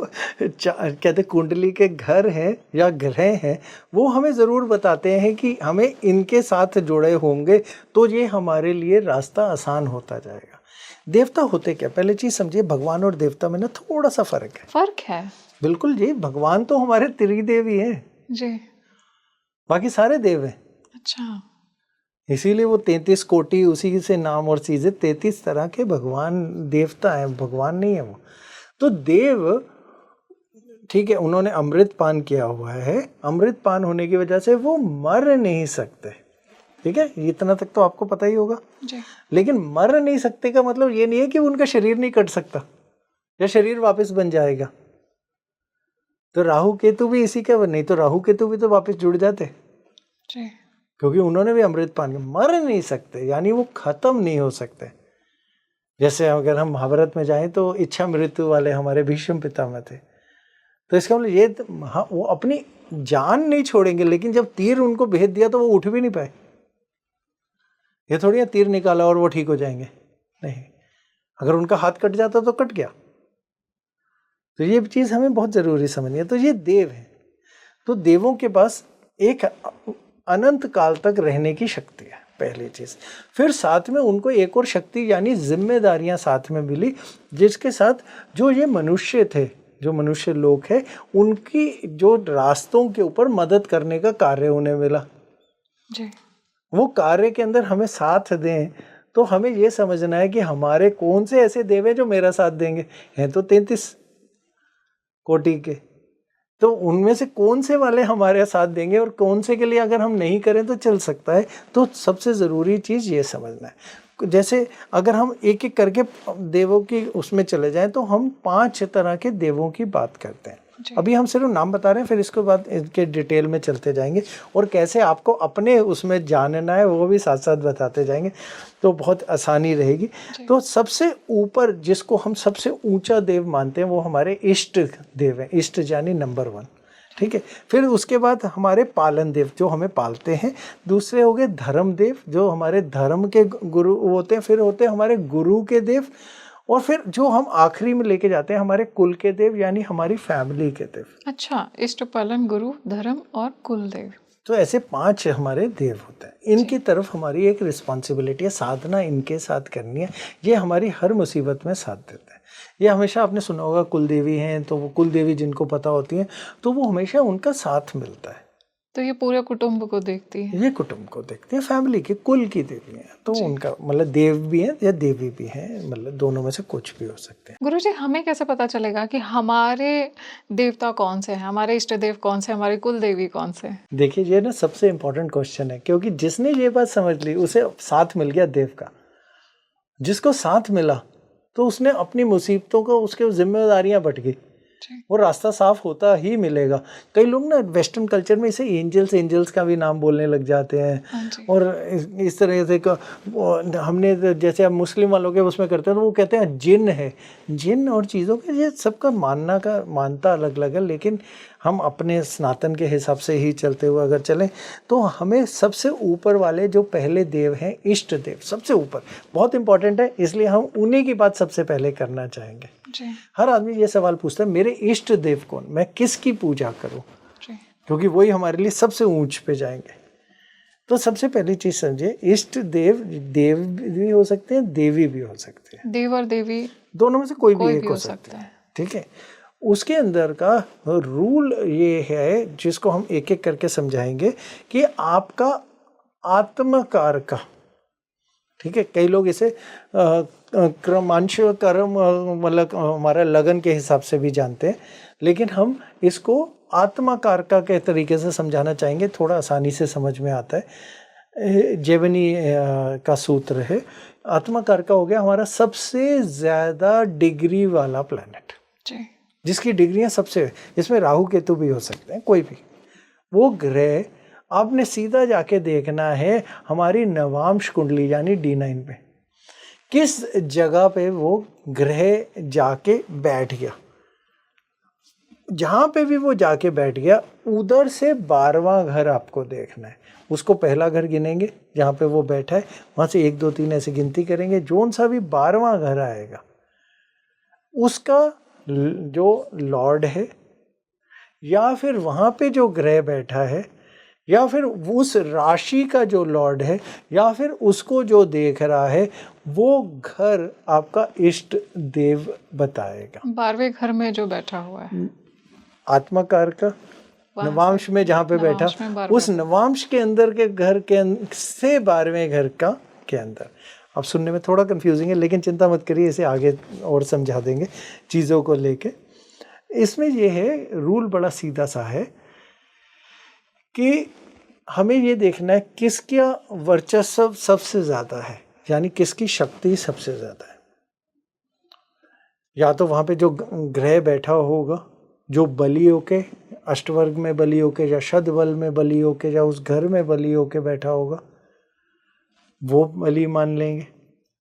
Speaker 2: कहते कुंडली के घर हैं या ग्रह हैं वो हमें ज़रूर बताते हैं कि हमें इनके साथ जुड़े होंगे तो ये हमारे लिए रास्ता आसान होता जाएगा। देवता होते क्या, पहले चीज़ समझिए, भगवान और देवता में ना थोड़ा सा फ़र्क है।
Speaker 1: फर्क है?
Speaker 2: बिल्कुल जी, भगवान तो हमारे त्रिदेव ही हैं,
Speaker 1: जी।
Speaker 2: बाकी सारे देव हैं।
Speaker 1: अच्छा।
Speaker 2: इसीलिए वो 33 कोटि, उसी से नाम और चीज़ें, 33 तरह के भगवान देवता हैं, भगवान नहीं है वो। तो देव ठीक है, उन्होंने अमृत पान किया हुआ है, अमृत पान होने की वजह से वो मर नहीं सकते। ठीक है, इतना तक तो आपको पता ही होगा
Speaker 1: जी।
Speaker 2: लेकिन मर नहीं सकते का मतलब ये नहीं है कि उनका शरीर नहीं कट सकता या शरीर वापस बन जाएगा। तो राहु केतु भी इसी का, नहीं तो राहु केतु भी तो वापस जुड़ जाते,
Speaker 1: जी।
Speaker 2: क्योंकि उन्होंने भी अमृत पान किया। मर नहीं सकते यानी वो खत्म नहीं हो सकते। जैसे अगर हम महाभारत में जाएं तो इच्छा मृत्यु वाले हमारे भीष्म पितामह थे, तो इसका मतलब ये हाँ, वो अपनी जान नहीं छोड़ेंगे, लेकिन जब तीर उनको भेज दिया तो वो उठ भी नहीं पाए। ये थोड़ी है तीर निकाला और वो ठीक हो जाएंगे, नहीं, अगर उनका हाथ कट जाता तो कट गया। तो ये चीज़ हमें बहुत ज़रूरी समझनी है। तो ये देव है, तो देवों के पास एक अनंत काल तक रहने की शक्ति है, पहली चीज़। फिर साथ में उनको एक और शक्ति यानी जिम्मेदारियां साथ में मिली, जिसके साथ जो ये मनुष्य थे, जो मनुष्य लोग हैं, उनकी जो रास्तों के ऊपर मदद करने का कार्य उन्हें मिला।
Speaker 1: जी।
Speaker 2: वो कार्य के अंदर हमें साथ दें, तो हमें ये समझना है कि हमारे कौन से ऐसे देव हैं जो मेरा साथ देंगे। हैं तो 33 कोटि के, तो उनमें से कौन से वाले हमारे साथ देंगे और कौन से के लिए अगर हम नहीं करें तो चल सकता है। तो सबसे ज़रूरी चीज़ ये समझना है। जैसे अगर हम एक एक करके देवों की उसमें चले जाएं तो हम 5 तरह के देवों की बात करते हैं। अभी हम सिर्फ नाम बता रहे हैं, फिर इसके बाद इनके डिटेल में चलते जाएंगे और कैसे आपको अपने उसमें जानना है वो भी साथ साथ बताते जाएंगे, तो बहुत आसानी रहेगी। तो सबसे ऊपर जिसको हम सबसे ऊंचा देव मानते हैं वो हमारे इष्ट देव हैं, इष्ट यानी नंबर 1। ठीक है, फिर उसके बाद हमारे पालन देव जो हमें पालते हैं, दूसरे हो गए धर्म देव जो हमारे धर्म के गुरु होते हैं, फिर होते हैं हमारे गुरु के देव, और फिर जो हम आखिरी में लेके जाते हैं हमारे कुल के देव यानी हमारी फैमिली के देव।
Speaker 1: अच्छा, इष्ट, पालन, गुरु, धर्म और कुल देव।
Speaker 2: तो ऐसे 5 हमारे देव होते हैं। इनकी तरफ हमारी एक रिस्पॉन्सिबिलिटी है, साधना इनके साथ करनी है। ये हमारी हर मुसीबत में साथ देते हैं। ये हमेशा आपने सुना होगा कुल देवी हैं, तो वो कुल देवी जिनको पता होती हैं तो वो हमेशा उनका साथ मिलता है।
Speaker 1: तो ये पूरे कुटुंब को देखती है?
Speaker 2: ये कुटुंब को देखते हैं, फैमिली के कुल की देवी हैं, तो उनका मतलब देव भी हैं या देवी भी हैं, मतलब दोनों में से कुछ भी हो सकते हैं।
Speaker 1: गुरुजी, हमें कैसे पता चलेगा कि हमारे देवता कौन से हैं, हमारे इष्ट देव कौन से, हमारी कुल देवी कौन से?
Speaker 2: देखिए ये ना सबसे इम्पोर्टेंट क्वेश्चन है, क्योंकि जिसने ये बात समझ ली उसे साथ मिल गया देव का। जिसको साथ मिला तो उसने अपनी मुसीबतों को, उसके जिम्मेदारियां बट गई
Speaker 1: जी।
Speaker 2: वो रास्ता साफ होता ही मिलेगा। कई लोग ना वेस्टर्न कल्चर में इसे एंजल्स का भी नाम बोलने लग जाते हैं,
Speaker 1: हाँ जी।
Speaker 2: और इस तरह से हमने जैसे अब मुस्लिम वालों के उसमें करते हैं तो वो कहते हैं जिन है। जिन और चीज़ों के ये सबका मानता अलग अलग है, लेकिन हम अपने सनातन के हिसाब से ही चलते हुए अगर चलें तो हमें सबसे ऊपर वाले जो पहले देव हैं, इष्ट देव सबसे ऊपर बहुत इंपॉर्टेंट है, इसलिए हम उन्हीं की बात सबसे पहले करना चाहेंगे।
Speaker 1: जी।
Speaker 2: हर आदमी ये सवाल पूछता है मेरे इष्ट देव कौन, मैं किसकी पूजा करूं,
Speaker 1: जी।
Speaker 2: क्योंकि वही हमारे लिए सबसे ऊंच पे जाएंगे। तो सबसे पहली चीज समझिए, इष्ट देव देव भी हो सकते हैं, देवी भी हो सकते हैं,
Speaker 1: देव और देवी
Speaker 2: दोनों में से कोई भी एक
Speaker 1: भी
Speaker 2: हो सकता है। ठीक है, उसके अंदर का रूल ये है जिसको हम एक एक करके समझाएंगे कि आपका आत्मकार का, ठीक है, कई लोग इसे क्रमांश कर्म मतलब हमारा लगन के हिसाब से भी जानते हैं, लेकिन हम इसको आत्मा कारका के तरीके से समझाना चाहेंगे, थोड़ा आसानी से समझ में आता है। जेवनी का सूत्र है, आत्मा कारका हो गया हमारा सबसे ज़्यादा डिग्री वाला प्लैनेट,
Speaker 1: जी।
Speaker 2: जिसकी डिग्रियां सबसे, इसमें राहु केतु भी हो सकते हैं, कोई भी वो ग्रह आपने सीधा जाके देखना है हमारी नवांश कुंडली यानी D9 पे किस जगह पे वो ग्रह जाके बैठ गया। जहां पे भी वो जाके बैठ गया उधर से 12वां घर आपको देखना है। उसको पहला घर गिनेंगे जहां पे वो बैठा है, वहां से 1 2 3 ऐसे गिनती करेंगे, जोन सा भी 12वां घर आएगा उसका जो लॉर्ड है, या फिर वहां पे जो ग्रह बैठा है, या फिर उस राशि का जो लॉर्ड है, या फिर उसको जो देख रहा है, वो घर आपका इष्ट देव बताएगा।
Speaker 1: 12वें घर में जो बैठा हुआ है,
Speaker 2: आत्माकार का नवांश में जहाँ पे बैठा,
Speaker 1: नवांश में 12वां
Speaker 2: उस नवांश के अंदर के घर के से 12वें घर का के अंदर। अब सुनने में थोड़ा कंफ्यूजिंग है, लेकिन चिंता मत करिए, इसे आगे और समझा देंगे चीज़ों को लेके। इसमें यह है, रूल बड़ा सीधा सा है कि हमें ये देखना है किसका वर्चस्व सबसे ज़्यादा है, यानी किसकी शक्ति सबसे ज़्यादा है। या तो वहाँ पे जो ग्रह बैठा होगा, जो बली होके अष्टवर्ग में बली होके या शतबल में बली होके या उस घर में बली होके बैठा होगा, वो बली मान लेंगे।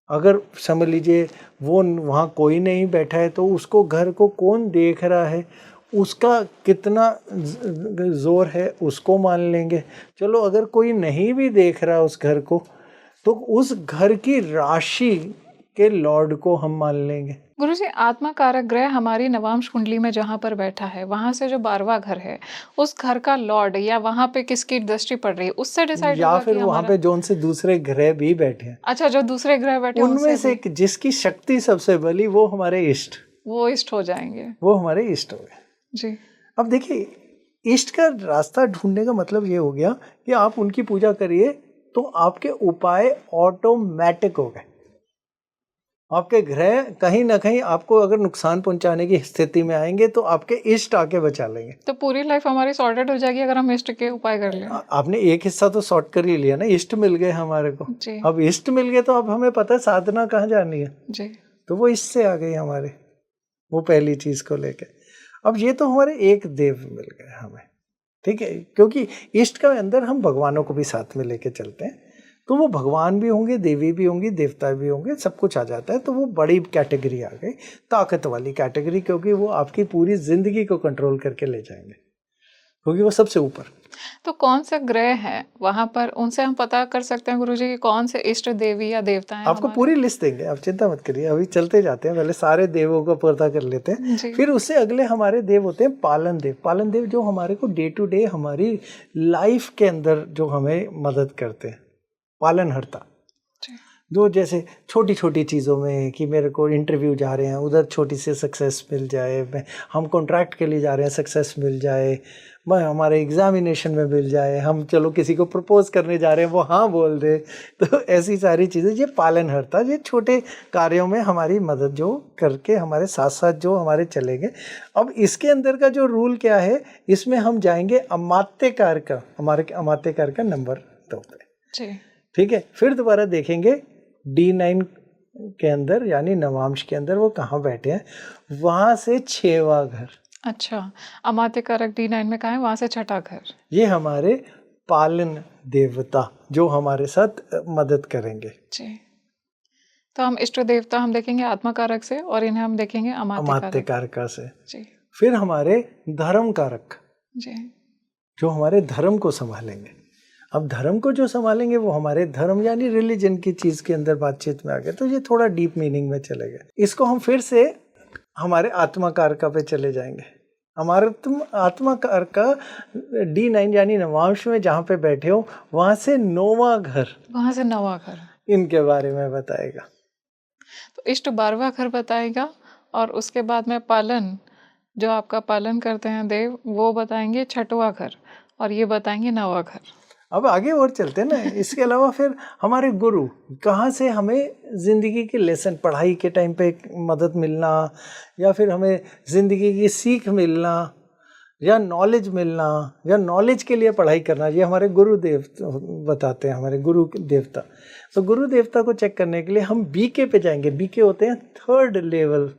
Speaker 2: अगर समझ लीजिए वो वहाँ कोई नहीं बैठा है तो उसको घर को कौन देख रहा है, उसका कितना जोर है उसको मान लेंगे। चलो अगर कोई नहीं भी देख रहा उस घर को तो उस घर की राशि के लॉर्ड को हम मान लेंगे।
Speaker 1: गुरुजी, आत्मा कारक ग्रह हमारी नवांश कुंडली में जहाँ पर बैठा है, वहां से जो 12वां घर है उस घर का लॉर्ड या वहां पे किसकी दृष्टि पड़ रही है उससे डिसाइड
Speaker 2: या
Speaker 1: होगा
Speaker 2: फिर
Speaker 1: कि
Speaker 2: वहाँ
Speaker 1: हमारा...
Speaker 2: पे जोन से दूसरे ग्रह भी बैठे हैं,
Speaker 1: अच्छा, जो दूसरे ग्रह बैठे हैं
Speaker 2: उनमें से
Speaker 1: भी
Speaker 2: जिसकी शक्ति सबसे बली वो हमारे इष्ट,
Speaker 1: वो इष्ट हो जाएंगे।
Speaker 2: वो हमारे इष्ट हो गए।
Speaker 1: जी।
Speaker 2: अब देखिए, इष्ट का रास्ता ढूंढने का मतलब ये हो गया कि आप उनकी पूजा करिए तो आपके उपाय ऑटोमेटिक हो गए। आपके ग्रह कहीं ना कहीं आपको अगर नुकसान पहुंचाने की स्थिति में आएंगे तो आपके इष्ट आके बचा लेंगे।
Speaker 1: तो पूरी लाइफ हमारी सॉर्टेड हो जाएगी अगर हम इष्ट के उपाय कर लें।
Speaker 2: आपने एक हिस्सा तो सॉर्ट कर ही लिया ना, इष्ट मिल गए हमारे को।
Speaker 1: जी।
Speaker 2: अब इष्ट मिल गए तो अब हमें पता है साधना कहाँ जानी है।
Speaker 1: जी।
Speaker 2: तो वो इससे आ गई हमारे, वो पहली चीज को लेके। अब ये तो हमारे एक देव मिल गए हमें, ठीक है, क्योंकि इष्ट का अंदर हम भगवानों को भी साथ में लेके चलते हैं, तो वो भगवान भी होंगे, देवी भी होंगी, देवता भी होंगे, सब कुछ आ जाता है। तो वो बड़ी कैटेगरी आ गई, ताकत वाली कैटेगरी, क्योंकि वो आपकी पूरी जिंदगी को कंट्रोल करके ले जाएंगे, क्योंकि वो सबसे ऊपर।
Speaker 1: तो कौन से ग्रह हैं वहां पर, उनसे हम पता कर सकते हैं गुरुजी कि कौन से इष्ट देवी या देवता हैं
Speaker 2: आपको
Speaker 1: हमारे?
Speaker 2: पूरी लिस्ट देंगे, आप चिंता मत करिए, अभी चलते जाते हैं, पहले सारे देवों को पता कर लेते हैं, फिर उससे अगले हमारे देव होते हैं पालन देव। पालन देव जो हमारे को डे टू डे हमारी लाइफ के अंदर जो हमें मदद करते हैं, पालनहर्ता। जो जैसे छोटी छोटी चीज़ों में कि मेरे को इंटरव्यू जा रहे हैं, उधर छोटी सी सक्सेस मिल जाए, हम कॉन्ट्रैक्ट के लिए जा रहे हैं, सक्सेस मिल जाए, हमारे एग्जामिनेशन में मिल जाए, हम चलो किसी को प्रपोज करने जा रहे हैं वो हाँ बोल दे, तो ऐसी सारी चीज़ें, ये पालनहर्ता, ये छोटे कार्यों में हमारी मदद जो करके हमारे साथ साथ जो हमारे चलेंगे। अब इसके अंदर का जो रूल क्या है, इसमें हम जाएंगे अमात्यकार का, हमारे अमात्यकार का नंबर 2 पे, ठीक है। फिर दोबारा देखेंगे D9 के अंदर यानी नवांश के अंदर वो कहाँ बैठे हैं, वहाँ से 6वां घर,
Speaker 1: अच्छा, अमात्य कारक D9 में कहाँ है? वहाँ से छठा घर।
Speaker 2: ये हमारे पालन देवता जो हमारे साथ मदद करेंगे।
Speaker 1: जी। तो हम इष्ट देवता हम देखेंगे आत्मा कारक से और इन्हें हम देखेंगे अमात्य
Speaker 2: अमात्य
Speaker 1: कारक।
Speaker 2: कारका से।
Speaker 1: जी।
Speaker 2: फिर हमारे धर्म कारक
Speaker 1: जी।
Speaker 2: जो हमारे धर्म को संभालेंगे। अब धर्म को जो संभालेंगे वो हमारे धर्म यानी रिलीजन की चीज के अंदर बातचीत में आ गए, तो ये थोड़ा डीप मीनिंग में चले गए। इसको हम फिर से हमारे आत्मा कारका पे चले जाएंगे। हमारे तुम आत्मा कारका D9 यानी नवांश में जहाँ पे बैठे हो वहां से नौवां घर,
Speaker 1: वहाँ से नवा घर,
Speaker 2: इनके बारे में बताएगा।
Speaker 1: तो इष्ट 12वां घर बताएगा और उसके बाद में पालन, जो आपका पालन करते हैं देव, वो बताएंगे छठवां घर और ये बताएंगे नवा घर।
Speaker 2: अब आगे और चलते हैं ना। इसके अलावा फिर हमारे गुरु, कहाँ से हमें ज़िंदगी के लेसन, पढ़ाई के टाइम पे मदद मिलना या फिर हमें ज़िंदगी की सीख मिलना या नॉलेज मिलना या नॉलेज के लिए पढ़ाई करना, ये हमारे गुरु देवता बताते हैं, हमारे गुरु देवता। तो गुरु देवता को चेक करने के लिए हम बीके पे जाएंगे। बीके होते हैं 3rd लेवल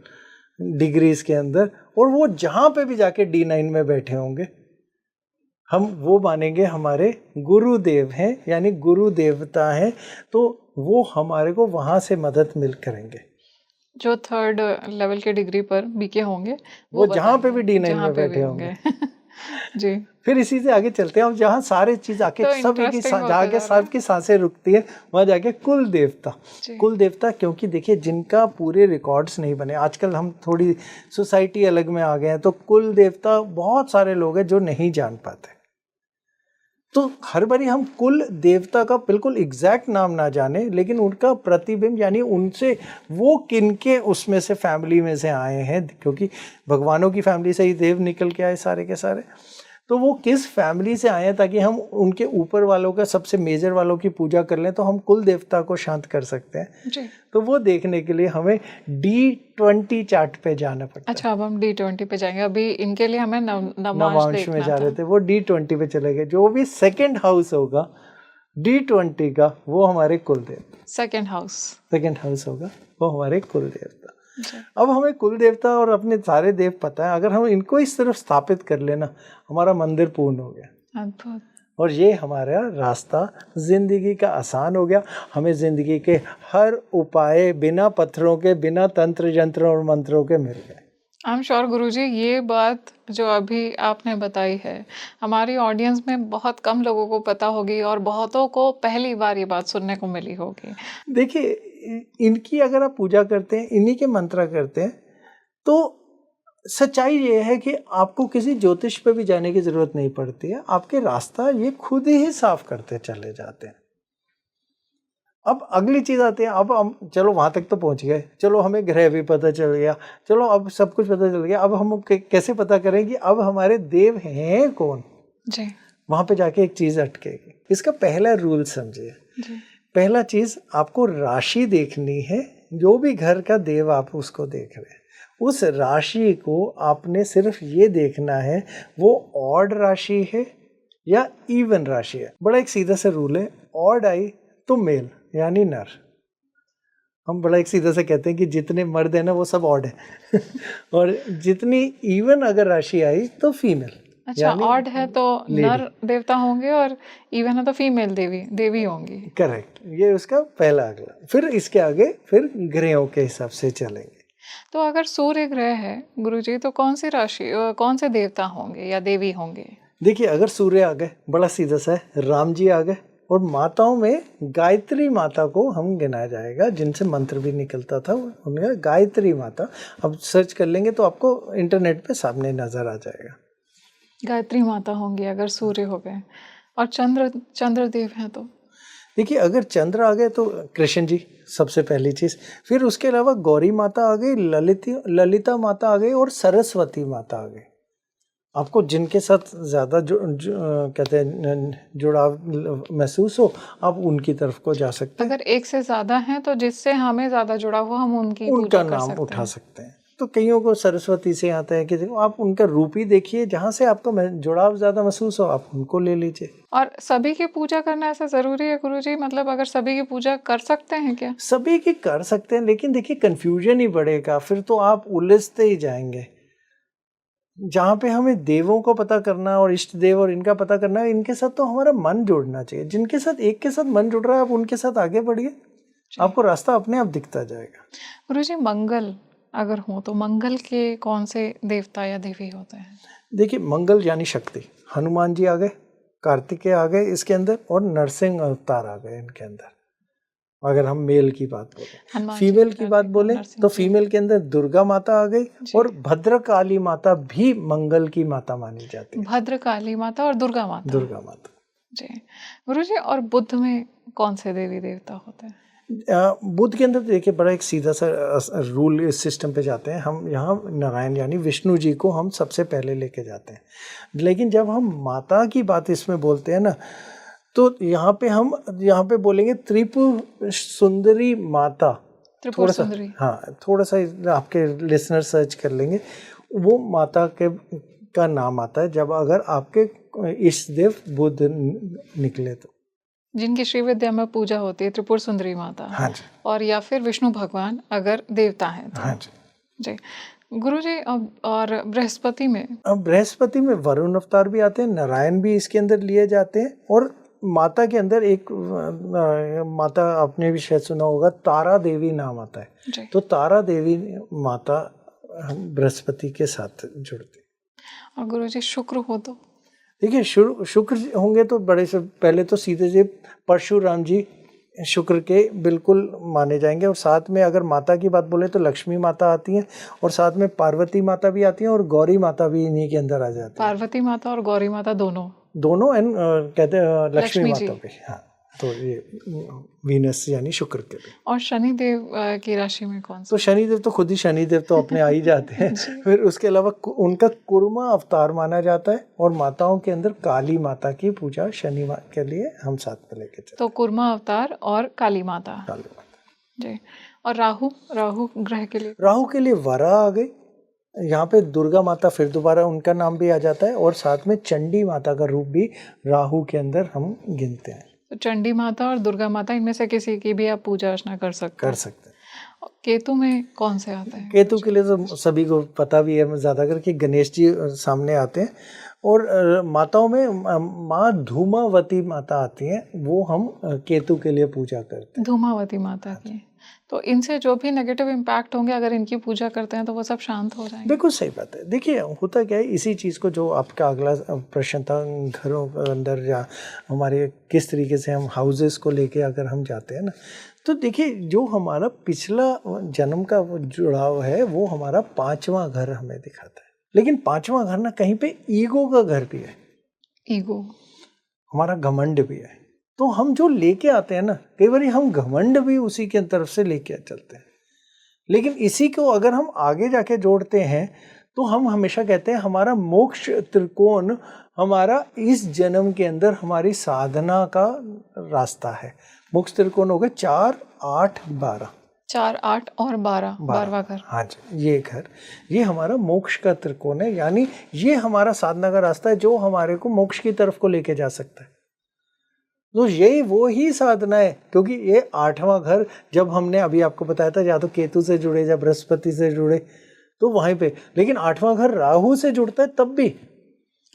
Speaker 2: डिग्रीज के अंदर, और वो जहाँ पे भी जाके D9 में बैठे होंगे हम वो मानेंगे हमारे गुरुदेव हैं, यानी गुरु देवता हैं, तो वो हमारे को वहाँ से मदद मिल करेंगे।
Speaker 1: जो 3rd लेवल के डिग्री पर बीके होंगे
Speaker 2: वो जहाँ पे भी D9
Speaker 1: जहाँ
Speaker 2: में
Speaker 1: पे भी
Speaker 2: बैठे होंगे।
Speaker 1: जी।
Speaker 2: फिर इसी से आगे चलते हैं। अब जहाँ सारे चीज आके
Speaker 1: तो
Speaker 2: सब एक ही
Speaker 1: interesting होता
Speaker 2: जाके
Speaker 1: जा रहा
Speaker 2: सबकी सांसें रुकती है, वहाँ जाके कुल देवता।
Speaker 1: जी।
Speaker 2: कुल देवता क्योंकि देखिए जिनका पूरे रिकॉर्ड्स नहीं बने, आजकल हम थोड़ी सोसाइटी अलग में आ गए हैं, तो कुल देवता बहुत सारे लोग हैं जो नहीं जान पाते। तो हर बारी हम कुल देवता का बिल्कुल एग्जैक्ट नाम ना जाने, लेकिन उनका प्रतिबिंब यानी उनसे वो किनके उसमें से फैमिली में से आए हैं, क्योंकि भगवानों की फैमिली से ही देव निकल के आए सारे के सारे, तो वो किस फैमिली से आए हैं ताकि हम उनके ऊपर वालों का, सबसे मेजर वालों की पूजा कर लें तो हम कुल देवता को शांत कर सकते हैं
Speaker 1: जी।
Speaker 2: तो वो देखने के लिए हमें D20 चार्ट पे जाना पड़ता है।
Speaker 1: अच्छा, अब हम D20 पे जाएंगे। अभी इनके लिए हमें
Speaker 2: नवांश में जा रहे थे, वो D20 पे चले गए। जो भी सेकंड हाउस होगा D20 का वो हमारे कुल देवता,
Speaker 1: सेकंड हाउस
Speaker 2: होगा वो हमारे कुल देवता। अब हमें कुल देवता और अपने सारे देव पता है, अगर हम इनको इस तरफ स्थापित कर लेना हमारा मंदिर पूर्ण हो गया।
Speaker 1: अद्भुत।
Speaker 2: और ये हमारा रास्ता जिंदगी का आसान हो गया। हमें जिंदगी के हर उपाय बिना पत्थरों के, बिना तंत्र यंत्र और मंत्रों के मिल गए।
Speaker 1: आई एम श्योर गुरुजी, ये बात जो अभी आपने बताई है हमारी ऑडियंस में बहुत कम लोगों को पता होगी और बहुतों को पहली बार ये बात सुनने को मिली होगी।
Speaker 2: देखिए इनकी अगर आप पूजा करते हैं, इन्हीं के मंत्र करते हैं, तो सच्चाई ये है कि आपको किसी ज्योतिष पे भी जाने की जरूरत नहीं पड़ती है। आपके रास्ता ये खुद ही साफ करते चले जाते हैं। अब अगली चीज आती है, अब हम चलो वहां तक तो पहुंच गए, चलो हमें ग्रह भी पता चल गया, चलो अब सब कुछ पता चल गया। अब हम कैसे पता करें कि अब हमारे देव हैं कौन?
Speaker 1: जी।
Speaker 2: वहां पे जाके एक चीज अटकेगी। इसका पहला रूल समझिए। पहला चीज आपको राशि देखनी है। जो भी घर का देव आप उसको देख रहे हैं, उस राशि को आपने सिर्फ ये देखना है वो ऑड राशि है या इवन राशि है। बड़ा एक सीधा सा रूल है, ऑड आई तो मेल यानी नर। हम बड़ा एक सीधा से कहते हैं कि जितने मर्द है ना वो सब ऑड है और जितनी इवन अगर राशि आई तो फीमेल।
Speaker 1: अच्छा, ऑड है तो नर देवता होंगे और इवन है तो फीमेल देवी होंगी।
Speaker 2: करेक्ट, ये उसका पहला अगला। फिर इसके आगे फिर ग्रहों के हिसाब से चलेंगे।
Speaker 1: तो अगर सूर्य ग्रह है गुरुजी, तो कौन सी राशि, कौन से देवता होंगे या देवी होंगे?
Speaker 2: देखिए अगर सूर्य आ गए, बड़ा सीधा सा है, राम जी आ गए, और माताओं में गायत्री माता को हम गिनाया जाएगा, जिनसे मंत्र भी निकलता था, उनका गायत्री माता। अब सर्च कर लेंगे तो आपको इंटरनेट पे सामने नजर आ जाएगा।
Speaker 1: गायत्री माता होंगी अगर सूर्य हो गए। और चंद्रदेव हैं तो
Speaker 2: देखिए अगर चंद्र आ गए तो कृष्ण जी सबसे पहली चीज। फिर उसके अलावा गौरी माता आ गई, ललिता माता आ गई और सरस्वती माता आ गई। आपको जिनके साथ ज्यादा कहते हैं जुड़ाव महसूस हो, आप उनकी तरफ को जा सकते हैं।
Speaker 1: अगर एक से ज्यादा हैं तो जिससे हमें ज्यादा जुड़ाव हो हम उनका
Speaker 2: पूजा नाम उठा सकते हैं। तो कईयों को सरस्वती से आता है कि आप उनका रूप ही देखिए, जहाँ से आपको जुड़ाव ज्यादा महसूस हो आप उनको ले लीजिए।
Speaker 1: और सभी की पूजा करना ऐसा जरूरी है गुरुजी? मतलब अगर सभी की पूजा कर सकते हैं क्या?
Speaker 2: सभी की कर सकते हैं, लेकिन देखिए कंफ्यूजन ही बढ़ेगा, फिर तो आप उलझते ही जाएंगे। जहाँ पे हमें देवों को पता करना और इष्ट देव और इनका पता करना है, इनके साथ तो हमारा मन जोड़ना चाहिए। जिनके साथ एक के साथ मन जुड़ रहा है, आप उनके साथ आगे बढ़िए, आपको रास्ता अपने आप दिखता जाएगा।
Speaker 1: गुरुजी, मंगल अगर हो तो मंगल के कौन से देवता या देवी होते हैं?
Speaker 2: देखिए, मंगल यानी शक्ति, हनुमान जी आ गए, कार्तिकेय आ गए इसके अंदर, और नरसिंह अवतार आ गए इनके अंदर। अगर हम मेल की बात बोलें, फीमेल की बात बोलें तो फीमेल के अंदर दुर्गा माता आ गई, और भद्रकाली माता भी मंगल की माता मानी जाती है।
Speaker 1: भद्रकाली माता और दुर्गा माता।
Speaker 2: दुर्गा माता
Speaker 1: जी। गुरुजी, और बुद्ध में कौन से देवी देवता होते हैं?
Speaker 2: बुद्ध के अंदर देखिए, बड़ा एक सीधा सा रूल इस सिस्टम पे जाते हैं हम। यहाँ नारायण यानी विष्णु जी को हम सबसे पहले लेके जाते हैं, लेकिन जब हम माता की बात इसमें बोलते हैं ना, तो यहाँ पे बोलेंगे त्रिपुर सुंदरी माता।
Speaker 1: त्रिपुर सुंदरी,
Speaker 2: हाँ, थोड़ा सा आपके लिसनर सर्च कर लेंगे, वो माता का नाम आता है जब अगर आपके इष्ट देव बुद्ध निकले तो,
Speaker 1: जिनकी श्री विद्या में पूजा होती है, त्रिपुर सुंदरी माता।
Speaker 2: हाँ जी।
Speaker 1: और या फिर विष्णु भगवान अगर देवता हैं तो।
Speaker 2: हाँ जी
Speaker 1: जी। गुरुजी, और बृहस्पति में?
Speaker 2: अब बृहस्पति में वरुण अवतार भी आते हैं, नारायण भी इसके अंदर लिए जाते हैं, और माता के अंदर एक माता आपने भी शायद सुना होगा, तारा देवी नाम आता है
Speaker 1: जी।
Speaker 2: तो तारा देवी माता बृहस्पति के साथ जुड़ती।
Speaker 1: और गुरुजी, शुक्र हो तो?
Speaker 2: देखिए, शुक्र होंगे तो बड़े से पहले तो सीधे जी परशुराम जी शुक्र के बिल्कुल माने जाएंगे। और साथ में अगर माता की बात बोले तो लक्ष्मी माता आती हैं, और साथ में पार्वती माता भी आती हैं, और गौरी माता भी इन्हीं के अंदर आ जाती है।
Speaker 1: पार्वती माता और गौरी माता दोनों
Speaker 2: एंड कहते हैं लक्ष्मी माता भी। हाँ, तो ये वीनस यानी शुक्र के भी।
Speaker 1: और शनिदेव की राशि में कौन सा?
Speaker 2: तो शनिदेव तो खुद ही शनिदेव तो अपने आ ही जाते हैं। फिर उसके अलावा उनका कुर्मा अवतार माना जाता है, और माताओं के अंदर काली माता की पूजा शनिवार के लिए हम साथ में लेके चलते।
Speaker 1: तो कुर्मा अवतार और काली माता। जी। और राहु ग्रह के लिए?
Speaker 2: राहु के लिए वरा आ गई, यहाँ पे दुर्गा माता फिर दोबारा उनका नाम भी आ जाता है, और साथ में चंडी माता का रूप भी राहु के अंदर हम गिनते हैं।
Speaker 1: तो चंडी माता और दुर्गा माता, इनमें से किसी की भी आप पूजा अर्चना कर सकते हैं। केतु में कौन से आते हैं?
Speaker 2: केतु के लिए तो सभी को पता भी है ज़्यादा करके, गणेश जी सामने आते हैं। और माताओं में माँ धूमावती माता आती हैं, वो हम केतु के लिए पूजा करते हैं।
Speaker 1: धूमावती माता की। तो इनसे जो भी नेगेटिव इम्पैक्ट होंगे, अगर इनकी पूजा करते हैं तो वो सब शांत हो जाएंगे।
Speaker 2: बिल्कुल सही बात है। देखिए, होता क्या है, इसी चीज़ को जो आपका अगला प्रश्न था, घरों के अंदर या हमारे किस तरीके से हम हाउसेस को लेके अगर हम जाते हैं ना, तो देखिए, जो हमारा पिछला जन्म का जुड़ाव है, वो हमारा 5वां घर हमें दिखाता है। लेकिन 5वां घर ना कहीं पे ईगो का घर भी है।
Speaker 1: ईगो,
Speaker 2: हमारा घमंड भी है। तो हम जो लेके आते हैं ना, कई बार हम घमंड भी उसी के तरफ से लेके चलते हैं। लेकिन इसी को अगर हम आगे जाके जोड़ते हैं, तो हम हमेशा कहते हैं हमारा मोक्ष त्रिकोण हमारा इस जन्म के अंदर हमारी साधना का रास्ता है। मोक्ष त्रिकोण होगा 4, 8, 12।
Speaker 1: 4, 8 और 12वां घर।
Speaker 2: हाँ जी, ये घर, ये हमारा मोक्ष का त्रिकोण है, यानी ये हमारा साधना का रास्ता है जो हमारे को मोक्ष की तरफ को लेके जा सकता है। तो यही वो ही साधना है, क्योंकि ये 8वां घर जब हमने अभी आपको बताया था, या तो केतु से जुड़े या बृहस्पति से जुड़े, तो वहीं पे, लेकिन 8वां घर राहु से जुड़ता है तब भी।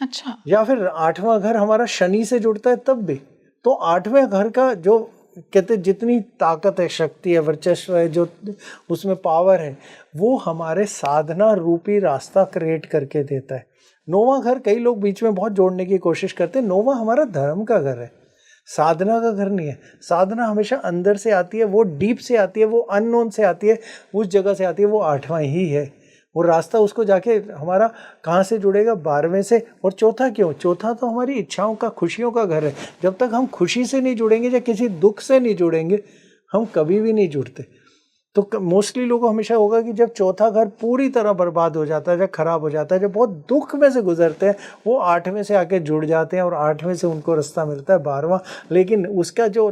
Speaker 1: अच्छा।
Speaker 2: या फिर 8वां घर हमारा शनि से जुड़ता है तब भी। तो 8वें घर का जो कहते जितनी ताकत है, शक्ति है, वर्चस्व है, जो उसमें पावर है, वो हमारे साधना रूपी रास्ता क्रिएट करके देता है। 9वां घर कई लोग बीच में बहुत जोड़ने की कोशिश करते हैं। 9वां हमारा धर्म का घर है, साधना का घर नहीं है। साधना हमेशा अंदर से आती है, वो डीप से आती है, वो अननोन से आती है, उस जगह से आती है, वो 8वां ही है। वो रास्ता उसको जाके हमारा कहाँ से जुड़ेगा? 12वें से। और चौथा क्यों? चौथा तो हमारी इच्छाओं का, खुशियों का घर है। जब तक हम खुशी से नहीं जुड़ेंगे या किसी दुख से नहीं जुड़ेंगे, हम कभी भी नहीं जुड़ते। तो मोस्टली लोगों को हमेशा होगा कि जब चौथा घर पूरी तरह बर्बाद हो जाता है, जब खराब हो जाता है, जब बहुत दुख में से गुजरते हैं, वो 8वें से आके जुड़ जाते हैं, और 8वें से उनको रास्ता मिलता है 12वां। लेकिन उसका जो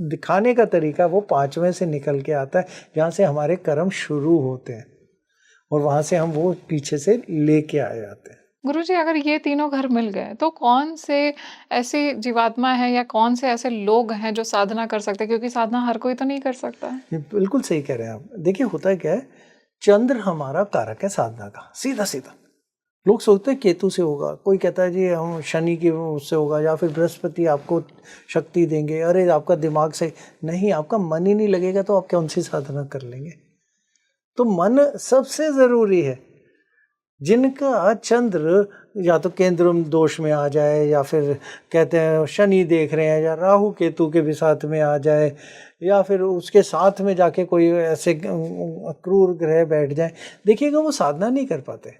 Speaker 2: दिखाने का तरीका वो 5वें से निकल के आता है, जहाँ से हमारे कर्म शुरू होते हैं, और वहाँ से हम वो पीछे से लेके आए जाते हैं।
Speaker 1: गुरुजी, अगर ये तीनों घर मिल गए तो कौन से ऐसी जीवात्मा है या कौन से ऐसे लोग हैं जो साधना कर सकते हैं? क्योंकि साधना हर कोई तो नहीं कर सकता है।
Speaker 2: बिल्कुल सही कह रहे हैं आप। देखिए, होता क्या है, चंद्र हमारा कारक है साधना का, सीधा सीधा। लोग सोचते हैं केतु से होगा, कोई कहता है जी हम शनि के उससे होगा, या फिर बृहस्पति आपको शक्ति देंगे, अरे आपका दिमाग से नहीं, आपका मन ही नहीं लगेगा तो आप कौन सी साधना कर लेंगे। तो मन सबसे ज़रूरी है। जिनका चंद्र या तो केंद्र दोष में आ जाए, या फिर कहते हैं शनि देख रहे हैं, या राहु केतु के भी साथ में आ जाए, या फिर उसके साथ में जाके कोई ऐसे क्रूर ग्रह बैठ जाए, देखिएगा वो साधना नहीं कर पाते।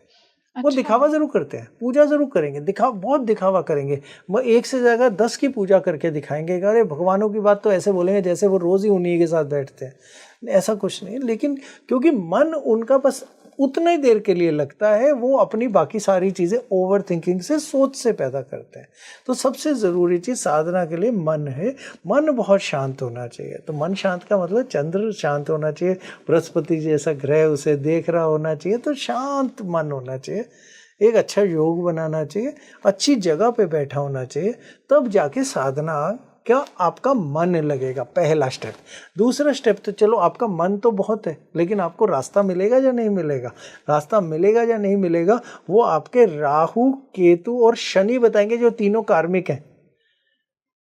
Speaker 2: वो दिखावा जरूर करते हैं, पूजा जरूर करेंगे, बहुत दिखावा करेंगे, वो एक से ज्यादा 10 की पूजा करके दिखाएंगे, अरे भगवानों की बात तो ऐसे बोलेंगे जैसे वो रोज ही उन्हीं के साथ बैठते हैं। ऐसा कुछ नहीं, लेकिन क्योंकि मन उनका बस उतना ही देर के लिए लगता है, वो अपनी बाकी सारी चीजें ओवर थिंकिंग से, सोच से पैदा करते हैं। तो सबसे जरूरी चीज साधना के लिए मन है। मन बहुत शांत होना चाहिए। तो मन शांत का मतलब चंद्र शांत होना चाहिए, बृहस्पति जैसा ग्रह उसे देख रहा होना चाहिए, तो शांत मन होना चाहिए, एक अच्छा योग बनाना चाहिए, अच्छी जगह पे बैठा होना चाहिए, तब जाके साधना क्या आपका मन लगेगा। पहला स्टेप। दूसरा स्टेप तो चलो आपका मन तो बहुत है, लेकिन आपको रास्ता मिलेगा या नहीं मिलेगा। रास्ता मिलेगा या नहीं मिलेगा वो आपके राहु केतु और शनि बताएंगे, जो तीनों कार्मिक हैं।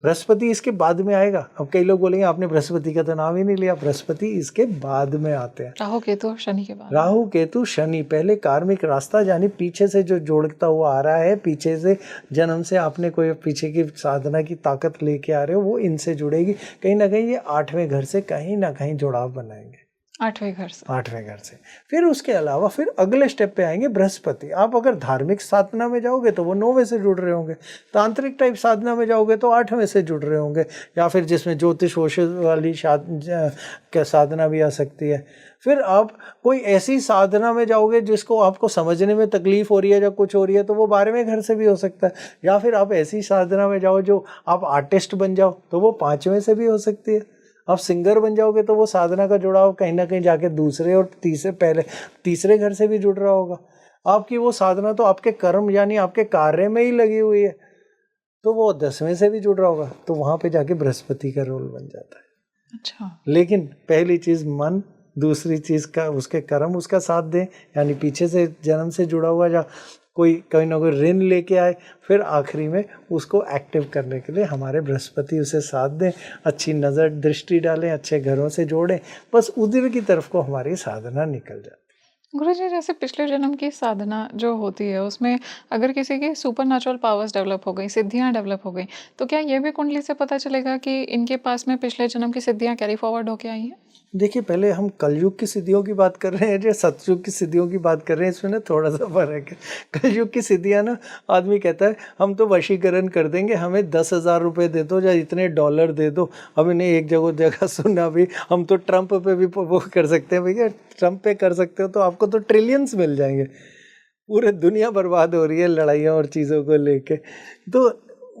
Speaker 2: बृहस्पति इसके बाद में आएगा। अब कई लोग बोलेंगे आपने बृहस्पति का तो नाम ही नहीं लिया, बृहस्पति इसके बाद में आते हैं।
Speaker 1: राहु केतु शनि के बाद।
Speaker 2: राहु केतु शनि पहले कार्मिक रास्ता, यानी पीछे से जो जोड़ता हुआ आ रहा है, पीछे से जन्म से आपने कोई पीछे की साधना की ताकत लेके आ रहे हो, वो इनसे जुड़ेगी। कहीं ना कहीं ये 8वें घर से कहीं ना कहीं जुड़ाव बनाएंगे।
Speaker 1: 8वें घर से।
Speaker 2: 8वें घर से। फिर उसके अलावा फिर अगले स्टेप पे आएंगे बृहस्पति। आप अगर धार्मिक साधना में जाओगे तो वो 9वें से जुड़ रहे होंगे, तांत्रिक टाइप साधना में जाओगे तो 8वें से जुड़ रहे होंगे, या फिर जिसमें ज्योतिष वोष वाली साधना भी आ सकती है। फिर आप कोई ऐसी साधना में जाओगे जिसको आपको समझने में तकलीफ हो रही है या कुछ हो रही है, तो वो 12वें घर से भी हो सकता है। या फिर आप ऐसी साधना में जाओ जो आप आर्टिस्ट बन जाओ, तो वो 5वें से भी हो सकती है। आप सिंगर बन जाओगे तो वो साधना का जुड़ाव कहीं ना कहीं जाके दूसरे और तीसरे घर से भी जुड़ रहा होगा। आपकी वो साधना तो आपके कर्म यानी आपके कार्य में ही लगी हुई है, तो वो 10वें से भी जुड़ रहा होगा, तो वहां पे जाके बृहस्पति का रोल बन जाता है।
Speaker 1: अच्छा।
Speaker 2: लेकिन पहली चीज मन, दूसरी चीज का उसके कर्म उसका साथ दें, यानी पीछे से जन्म से जुड़ा हुआ या कोई ना कोई ऋण लेके आए। फिर आखिरी में उसको एक्टिव करने के लिए हमारे बृहस्पति उसे साथ दें, अच्छी नज़र दृष्टि डालें, अच्छे घरों से जोड़ें, बस उधर की तरफ को हमारी साधना निकल जाती है।
Speaker 1: गुरुजी, जैसे पिछले जन्म की साधना जो होती है उसमें अगर किसी की सुपर नेचुरल पावर्स डेवलप हो गई, सिद्धियां डेवलप हो गई, तो क्या ये भी कुंडली से पता चलेगा कि इनके पास में पिछले जन्म की सिद्धियां कैरी फॉरवर्ड होके आई हैं?
Speaker 2: देखिए, पहले हम कलयुग की सिद्धियों की बात कर रहे हैं या सतयुग की सिद्धियों की बात कर रहे हैं, इसमें ना थोड़ा सा फर्क है। कलयुग की सिद्धियां ना, आदमी कहता है हम तो वशीकरण कर देंगे, हमें 10,000 रुपये दे दो या इतने डॉलर दे दो। अब इन्हें एक जगह सुना भी, हम तो ट्रंप पे भी वो कर सकते हैं। भैया ट्रंप पे कर सकते हो तो आपको तो ट्रिलियंस मिल जाएंगे। पूरे दुनिया बर्बाद हो रही है लड़ाइयों और चीज़ों को लेके। तो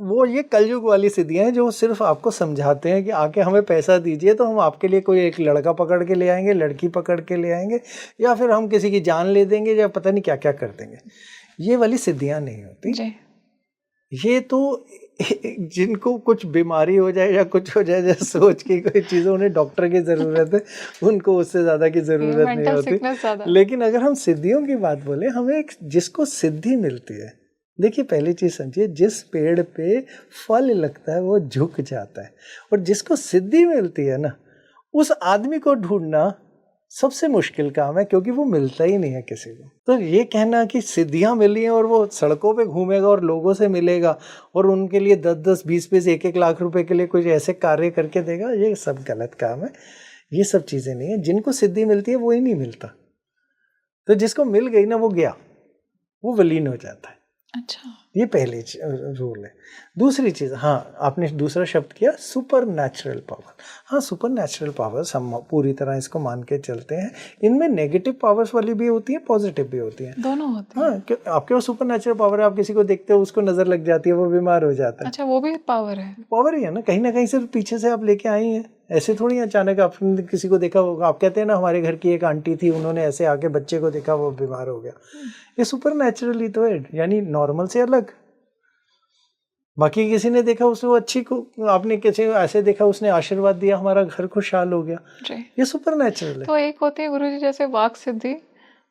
Speaker 2: वो ये कलयुग वाली सिद्धियाँ हैं जो सिर्फ आपको समझाते हैं कि आके हमें पैसा दीजिए तो हम आपके लिए कोई एक लड़का पकड़ के ले आएंगे, लड़की पकड़ के ले आएंगे, या फिर हम किसी की जान ले देंगे, या पता नहीं क्या क्या कर देंगे। ये वाली सिद्धियाँ नहीं होती
Speaker 1: जी।
Speaker 2: ये तो जिनको कुछ बीमारी हो जाए या कुछ हो जाए, जैसे सोच की कोई चीज़, उन्हें डॉक्टर की ज़रूरत है, उनको उससे ज़्यादा की ज़रूरत नहीं होती। लेकिन अगर हम सिद्धियों की बात बोले, हमें एक जिसको सिद्धि मिलती है, देखिए पहली चीज़ समझिए, जिस पेड़ पे फल लगता है वो झुक जाता है, और जिसको सिद्धि मिलती है ना, उस आदमी को ढूंढना सबसे मुश्किल काम है, क्योंकि वो मिलता ही नहीं है किसी को। तो ये कहना कि सिद्धियां मिली हैं और वो सड़कों पे घूमेगा और लोगों से मिलेगा और उनके लिए 10-10, 20-20, 1-1 लाख रुपए के लिए कुछ ऐसे कार्य करके देगा, ये सब गलत काम है। ये सब चीज़ें नहीं है। जिनको सिद्धि मिलती है वो ही नहीं मिलता। तो जिसको मिल गई ना, वो गया, वो विलीन हो जाता है।
Speaker 1: अच्छा,
Speaker 2: ये पहली रूल है। दूसरी चीज़, हाँ आपने दूसरा शब्द किया सुपर नेचुरल पावर। हाँ, सुपर नेचुरल पावर्स हम पूरी तरह इसको मान के चलते हैं। इनमें नेगेटिव पावर्स वाली भी होती है, पॉजिटिव भी होती है,
Speaker 1: दोनों होती है।
Speaker 2: हाँ, आपके पास सुपर नेचुरल पावर है, आप किसी को देखते हो, उसको नज़र लग जाती है, वो बीमार हो जाता है।
Speaker 1: अच्छा, वो भी पावर है?
Speaker 2: पावर ही है ना, कहीं ना कहीं से पीछे से आप लेके आई हैं। ऐसे थोड़ी अचानक आपने किसी को देखा होगा, आप कहते हैं ना हमारे घर की एक आंटी थी, उन्होंने ऐसे आके बच्चे को देखा, वो बीमार हो गया। ये सुपर नेचुरली तो है, यानी नॉर्मल से अलग। बाकी किसी ने देखा, उसने वो अच्छी को, आपने किसी ऐसे देखा, उसने आशीर्वाद दिया, हमारा घर खुशहाल हो गया, ये सुपर नेचुरल है।
Speaker 1: तो एक होती है गुरुजी जैसे वाक सिद्धि,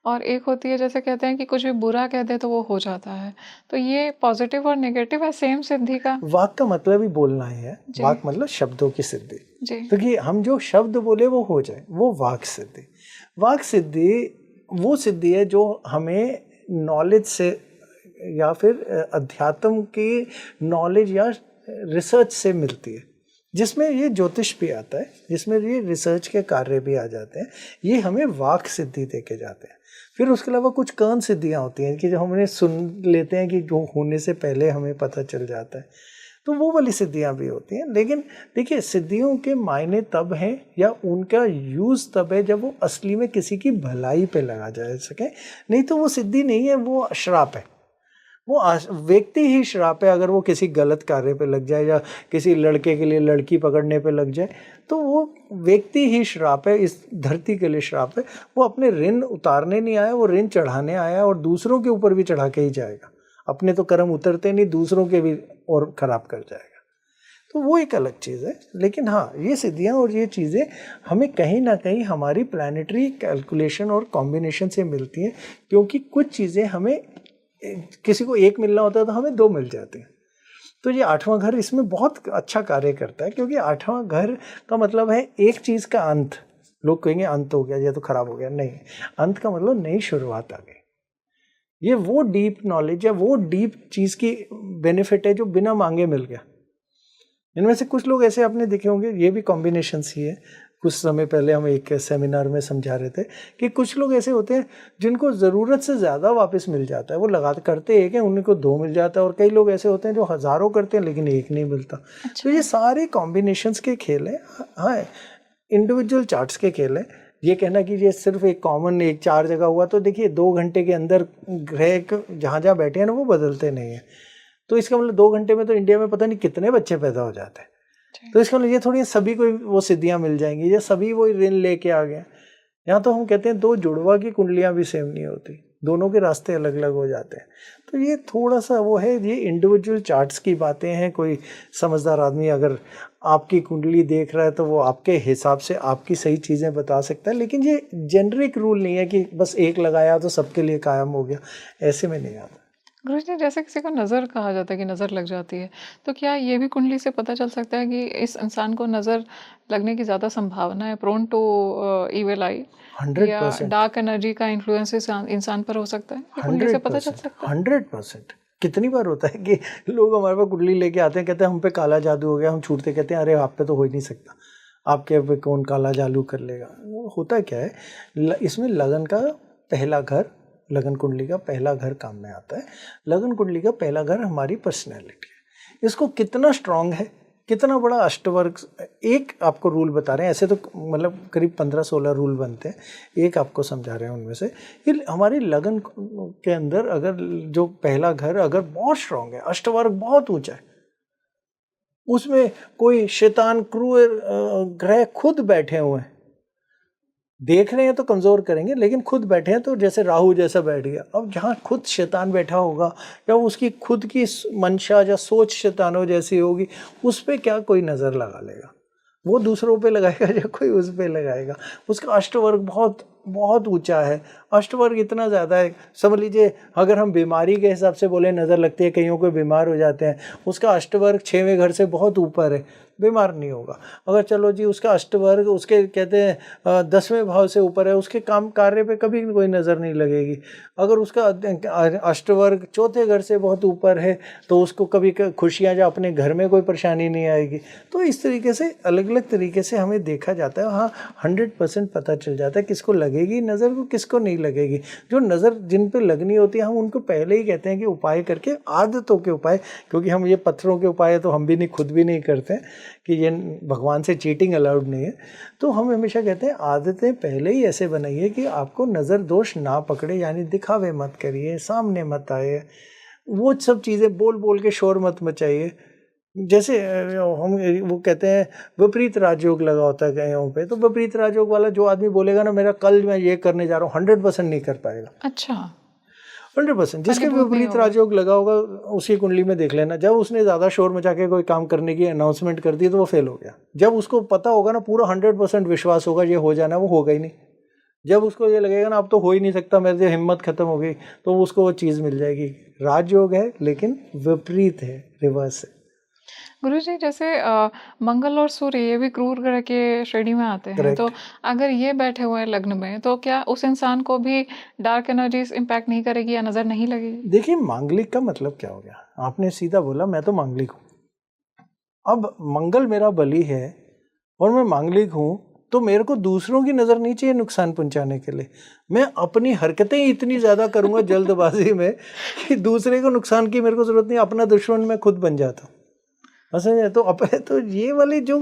Speaker 1: और एक होती है जैसे कहते हैं कि कुछ भी बुरा कह दे तो वो हो जाता है। तो ये पॉजिटिव और नेगेटिव है सेम सिद्धि का।
Speaker 2: वाक का मतलब ही बोलना ही है।
Speaker 1: जी
Speaker 2: वाक मतलब शब्दों की सिद्धि।
Speaker 1: जी
Speaker 2: तो कि हम जो शब्द बोले वो हो जाए, वो वाक सिद्धि। वाक सिद्धि वो सिद्धि है जो हमें नॉलेज से या फिर अध्यात्म की नॉलेज या रिसर्च से मिलती है, जिसमें ये ज्योतिष भी आता है, जिसमें ये रिसर्च के कार्य भी आ जाते हैं। ये हमें वाक सिद्धि दे के जाते हैं। फिर उसके अलावा कुछ कर्म सिद्धियाँ होती हैं कि जो हमने सुन लेते हैं कि जो होने से पहले हमें पता चल जाता है, तो वो वाली सिद्धियाँ भी होती हैं। लेकिन देखिए, सिद्धियों के मायने तब हैं या उनका यूज़ तब है जब वो असली में किसी की भलाई पे लगा जा सके, नहीं तो वो सिद्धि नहीं है, वो श्राप है। वो व्यक्ति ही श्राप है। अगर वो किसी गलत कार्य पे लग जाए या किसी लड़के के लिए लड़की पकड़ने पे लग जाए, तो वो व्यक्ति ही श्राप है, इस धरती के लिए श्राप है। वो अपने ऋण उतारने नहीं आया, वो ऋण चढ़ाने आया और दूसरों के ऊपर भी चढ़ा के ही जाएगा। अपने तो कर्म उतरते नहीं, दूसरों के भी और खराब कर जाएगा। तो वो एक अलग चीज़ है। लेकिन हाँ, ये सिद्धियाँ और ये चीज़ें हमें कहीं ना कहीं हमारी प्लानिटरी कैलकुलेशन और कॉम्बिनेशन से मिलती हैं, क्योंकि कुछ चीज़ें हमें, किसी को एक मिलना होता है तो हमें दो मिल जाते हैं। तो ये आठवां घर इसमें बहुत अच्छा कार्य करता है, क्योंकि आठवां घर का मतलब है एक चीज़ का अंत। लोग कहेंगे अंत हो गया, ये तो खराब हो गया, नहीं। अंत का मतलब नई शुरुआत आ गई। ये वो डीप नॉलेज है, वो डीप चीज़ की बेनिफिट है जो बिना मांगे मिल गया। इनमें से कुछ लोग ऐसे आपने देखे होंगे, ये भी कॉम्बिनेशंस ही है। कुछ समय पहले हम एक सेमिनार में समझा रहे थे कि कुछ लोग ऐसे होते हैं जिनको ज़रूरत से ज़्यादा वापस मिल जाता है। वो लगा करते एक है, उनको दो मिल जाता है। और कई लोग ऐसे होते हैं जो हज़ारों करते हैं लेकिन एक नहीं मिलता।
Speaker 1: अच्छा।
Speaker 2: तो ये सारे कॉम्बिनेशंस के खेल हैं। हाँ, इंडिविजुअल चार्ट्स के खेल हैं। ये कहना कि ये सिर्फ एक कॉमन एक चार जगह हुआ, तो देखिए 2 घंटे के अंदर ग्रह जहाँ जहाँ बैठे हैं ना वो बदलते नहीं हैं। तो इसका मतलब 2 घंटे में तो इंडिया में पता नहीं कितने बच्चे पैदा हो जाते हैं। तो इसका मतलब ये थोड़ी सभी को वो सिद्धियाँ मिल जाएंगी, ये सभी वो ऋण लेके आ गए। यहाँ तो हम कहते हैं 2 जुड़वा की कुंडलियाँ भी सेम नहीं होती, दोनों के रास्ते अलग अलग हो जाते हैं। तो ये थोड़ा सा वो है, ये इंडिविजुअल चार्ट्स की बातें हैं। कोई समझदार आदमी अगर आपकी कुंडली देख रहा है तो वो आपके हिसाब से आपकी सही चीज़ें बता सकता है। लेकिन ये जेनरिक रूल नहीं है कि बस एक लगाया तो सबके लिए कायम हो गया, ऐसे में नहीं आता।
Speaker 1: गुरुजी, जैसे किसी को नज़र कहा जाता है कि नज़र लग जाती है, तो क्या ये भी कुंडली से पता चल सकता है कि इस इंसान को नज़र लगने की ज़्यादा संभावना है, प्रोन टू इविल आई, या
Speaker 2: 100%।
Speaker 1: डार्क एनर्जी का इन्फ्लुएंस इंसान पर हो सकता है? ये कुंडली से पता चल
Speaker 2: 100%।
Speaker 1: सकता है?
Speaker 2: 100%। कितनी बार होता है कि लोग हमारे पास कुंडली लेके आते हैं, कहते हैं हम पे काला जादू हो गया। हम छूटते कहते हैं अरे आप पे तो हो ही नहीं सकता, आपके पे कौन काला जादू कर लेगा। वो होता क्या है, इसमें लगन का पहला घर, लगन कुंडली का पहला घर काम में आता है। लगन कुंडली का पहला घर हमारी पर्सनैलिटी है। इसको कितना स्ट्रांग है, कितना बड़ा अष्टवर्ग, एक आपको रूल बता रहे हैं। ऐसे तो मतलब करीब 15-16 रूल बनते हैं, एक आपको समझा रहे हैं उनमें से। ये हमारी लगन के अंदर अगर जो पहला घर अगर बहुत स्ट्रांग है, अष्टवर्ग बहुत ऊंचा है, उसमें कोई शैतान क्रूर ग्रह खुद बैठे हुए हैं, देख रहे हैं तो कमज़ोर करेंगे, लेकिन खुद बैठे हैं तो जैसे राहु जैसा बैठ गया। अब जहाँ खुद शैतान बैठा होगा या उसकी खुद की मंशा या सोच शैतानों जैसी होगी, उस पर क्या कोई नज़र लगा लेगा? वो दूसरों पे लगाएगा या कोई उस पे लगाएगा? उसका अष्टवर्ग बहुत बहुत ऊंचा है। अष्टवर्ग इतना ज़्यादा है, समझ लीजिए अगर हम बीमारी के हिसाब से बोले नज़र लगती है, कईयों को बीमार हो जाते हैं, उसका अष्टवर्ग 6वें घर से बहुत ऊपर है, बीमार नहीं होगा। अगर चलो जी उसका अष्टवर्ग उसके कहते हैं 10वें भाव से ऊपर है, उसके काम कार्य पे कभी कोई नज़र नहीं लगेगी। अगर उसका अष्टवर्ग 4थे घर से बहुत ऊपर है तो उसको कभी खुशियाँ या अपने घर में कोई परेशानी नहीं आएगी। तो इस तरीके से अलग अलग तरीके से हमें देखा जाता है। हाँ, 100% पता चल जाता है किसको लगेगी नज़र, को किसको नहीं लगेगी। जो नज़र जिन पे लगनी होती है हम उनको पहले ही कहते हैं कि उपाय करके, आदतों के उपाय, क्योंकि हम ये पत्थरों के उपाय तो हम भी नहीं, खुद भी नहीं करते हैं कि ये भगवान से चीटिंग अलाउड नहीं है। तो हम हमेशा कहते हैं आदतें पहले ही ऐसे बनाइए कि आपको नज़र दोष ना पकड़े, यानी दिखावे मत करिए, सामने मत आए, वो सब चीज़ें बोल बोल के शोर मत मचाइए। जैसे हम वो कहते हैं विपरीत राजयोग लगा होता है कहीं पे, तो विपरीत राजयोग वाला जो आदमी बोलेगा ना मेरा कल मैं ये करने जा रहा हूँ, 100% नहीं कर पाएगा।
Speaker 1: अच्छा।
Speaker 2: 100%। जिसके
Speaker 1: फलीभूत नहीं
Speaker 2: विपरीत
Speaker 1: होगा।
Speaker 2: राजयोग लगा होगा उसकी कुंडली में देख लेना, जब उसने ज़्यादा शोर मचा के कोई काम करने की अनाउंसमेंट कर दी तो वो फेल हो गया। जब उसको पता होगा ना, पूरा 100% विश्वास होगा ये हो जाना, वो होगा ही नहीं। जब उसको ये लगेगा ना अब तो हो ही नहीं सकता, मेरे से हिम्मत खत्म हो गई, तो उसको वो चीज़ मिल जाएगी। राजयोग है लेकिन विपरीत है, रिवर्स है।
Speaker 1: गुरुजी जैसे मंगल और सूर्य ये भी क्रूर ग्रह के श्रेणी में आते हैं, तो
Speaker 2: करेक्ट।
Speaker 1: अगर ये बैठे हुए हैं लग्न में, तो क्या उस इंसान को भी डार्क एनर्जीज इम्पैक्ट नहीं करेगी या नजर नहीं लगेगी?
Speaker 2: देखिए मांगलिक का मतलब क्या हो गया, आपने सीधा बोला मैं तो मांगलिक हूँ। अब मंगल मेरा बली है और मैं मांगलिक हूँ, तो मेरे को दूसरों की नज़र नहीं चाहिए नुकसान पहुंचाने के लिए। मैं अपनी हरकतें इतनी ज़्यादा करूँगा जल्दबाजी में कि दूसरे को नुकसान की मेरे को ज़रूरत नहीं, अपना दुश्मन मैं खुद बन जाता हूँ। समझे? तो ये वाली जो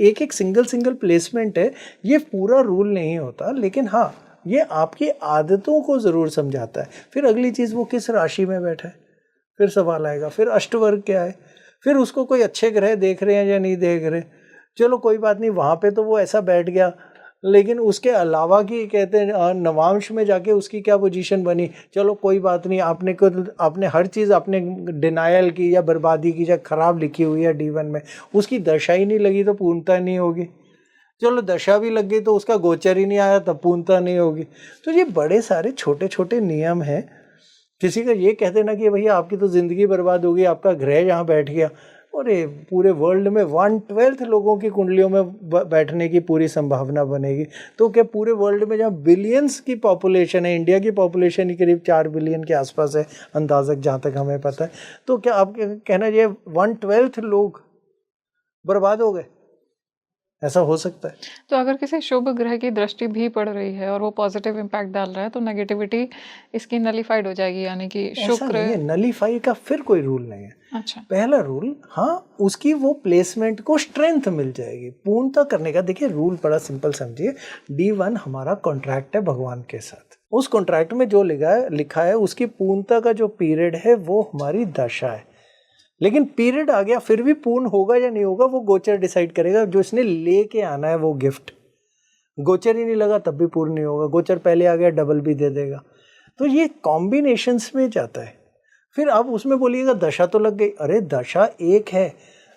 Speaker 2: एक एक सिंगल प्लेसमेंट है, ये पूरा रूल नहीं होता, लेकिन हाँ ये आपकी आदतों को ज़रूर समझाता है। फिर अगली चीज़ वो किस राशि में बैठा है, फिर सवाल आएगा। फिर अष्टवर्ग क्या है, फिर उसको कोई अच्छे ग्रह देख रहे हैं या नहीं देख रहे, चलो कोई बात नहीं, वहाँ पे तो वो ऐसा बैठ गया, लेकिन उसके अलावा की कहते हैं नवांश में जाके उसकी क्या पोजीशन बनी, चलो कोई बात नहीं, आपने हर चीज़ आपने डिनायल की या बर्बादी की या खराब लिखी हुई है D1 में, उसकी दशा ही नहीं लगी तो पूर्णता नहीं होगी। चलो दशा भी लग गई तो उसका गोचर ही नहीं आया तब पूर्णता नहीं होगी। तो ये बड़े सारे छोटे छोटे नियम हैं। किसी का ये कह देना कि भैया आपकी तो ज़िंदगी बर्बाद होगी, आपका ग्रह यहाँ बैठ गया, और ये पूरे वर्ल्ड में 1/12 लोगों की कुंडलियों में बैठने की पूरी संभावना बनेगी, तो क्या पूरे वर्ल्ड में जहाँ बिलियंस की पॉपुलेशन है, इंडिया की पॉपुलेशन ही करीब 4 बिलियन के आसपास है अंदाज़ा, जहाँ तक हमें पता है, तो क्या आप कहना ये 1/12 लोग बर्बाद हो गए? ऐसा हो सकता है?
Speaker 1: तो अगर किसी शुभ ग्रह की दृष्टि भी पड़ रही है और वो पॉजिटिव इम्पैक्ट डाल रहा है, तो नेगेटिविटी इसकी नलीफाइड हो जाएगी, यानी कि
Speaker 2: ऐसा
Speaker 1: शुक्र।
Speaker 2: नहीं है, नलीफाई का फिर कोई रूल नहीं है।
Speaker 1: अच्छा।
Speaker 2: पहला रूल, हाँ उसकी वो प्लेसमेंट को स्ट्रेंथ मिल जाएगी पूर्णता करने का। देखिए रूल बड़ा सिंपल समझिए, D1 हमारा कॉन्ट्रैक्ट है भगवान के साथ, उस कॉन्ट्रैक्ट में जो लिखा है उसकी पूर्णता का जो पीरियड है वो हमारी दशा है। लेकिन पीरियड आ गया, फिर भी पूर्ण होगा या नहीं होगा वो गोचर डिसाइड करेगा, जो इसने लेके आना है वो गिफ्ट। गोचर ही नहीं लगा तब भी पूर्ण नहीं होगा, गोचर पहले आ गया डबल भी दे देगा। तो ये कॉम्बिनेशंस में जाता है। फिर आप उसमें बोलिएगा दशा तो लग गई, अरे दशा एक है,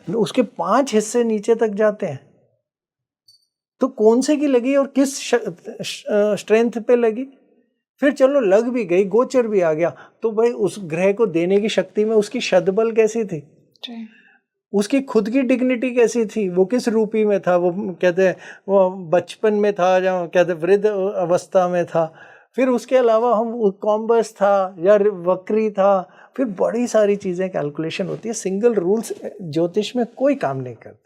Speaker 2: उसके 5 हिस्से नीचे तक जाते हैं, तो कौन से की लगी और किस स्ट्रेंथ पे लगी। फिर चलो लग भी गई, गोचर भी आ गया, तो भाई उस ग्रह को देने की शक्ति में उसकी शतबल कैसी थी, उसकी खुद की डिग्निटी कैसी थी, वो किस रूपी में था, वो कहते हैं वो बचपन में था या कहते वृद्ध अवस्था में था, फिर उसके अलावा हम कॉम्बस था या वक्री था, फिर बड़ी सारी चीज़ें कैलकुलेशन होती है। सिंगल रूल्स ज्योतिष में कोई काम नहीं करता।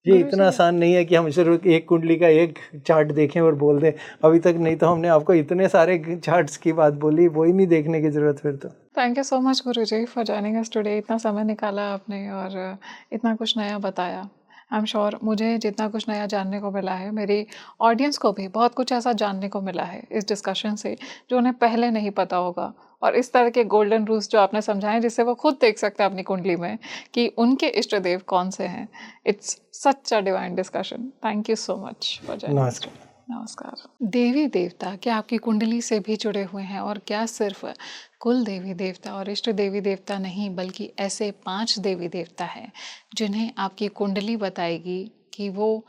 Speaker 2: ये इतना आसान नहीं है कि हम सिर्फ एक कुंडली का एक चार्ट देखें और बोल दें अभी तक, नहीं तो हमने आपको इतने सारे चार्ट्स की बात बोली, वो ही नहीं देखने की ज़रूरत फिर तो।
Speaker 1: Thank you so much Guruji for joining us today. इतना समय निकाला आपने और इतना कुछ नया बताया। आई एम श्योर मुझे जितना कुछ नया जानने को मिला है, मेरी ऑडियंस को भी बहुत कुछ ऐसा जानने को मिला है इस डिस्कशन से जो उन्हें पहले नहीं पता होगा। और इस तरह के गोल्डन रूल्स जो आपने समझाए, जिससे वो खुद देख सकते हैं अपनी कुंडली में कि उनके इष्ट देव कौन से हैं। It's such a divine discussion. Thank you so much for joining.
Speaker 2: नमस्कार।
Speaker 1: नमस्कार। देवी देवता क्या आपकी कुंडली से भी जुड़े हुए हैं? और क्या सिर्फ कुल देवी देवता और इष्ट देवी देवता नहीं, बल्कि ऐसे 5 देवी देवता हैं जिन्हें आपकी कुंडली बताएगी कि वो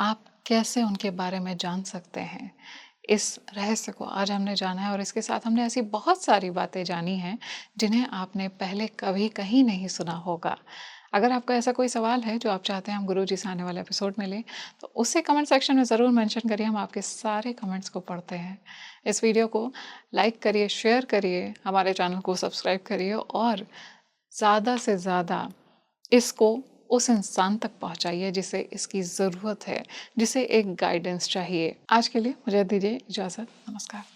Speaker 1: आप कैसे उनके बारे में जान सकते हैं? इस रहस्य को आज हमने जाना है और इसके साथ हमने ऐसी बहुत सारी बातें जानी हैं जिन्हें आपने पहले कभी कहीं नहीं सुना होगा। अगर आपका ऐसा कोई सवाल है जो आप चाहते हैं हम गुरुजी से आने वाले एपिसोड में लें, तो उसे कमेंट सेक्शन में ज़रूर मेंशन करिए। हम आपके सारे कमेंट्स को पढ़ते हैं। इस वीडियो को लाइक करिए, शेयर करिए, हमारे चैनल को सब्सक्राइब करिए और ज़्यादा से ज़्यादा इसको उस इंसान तक पहुंचाइए जिसे इसकी ज़रूरत है, जिसे एक गाइडेंस चाहिए। आज के लिए मुझे दीजिए इजाज़त। नमस्कार।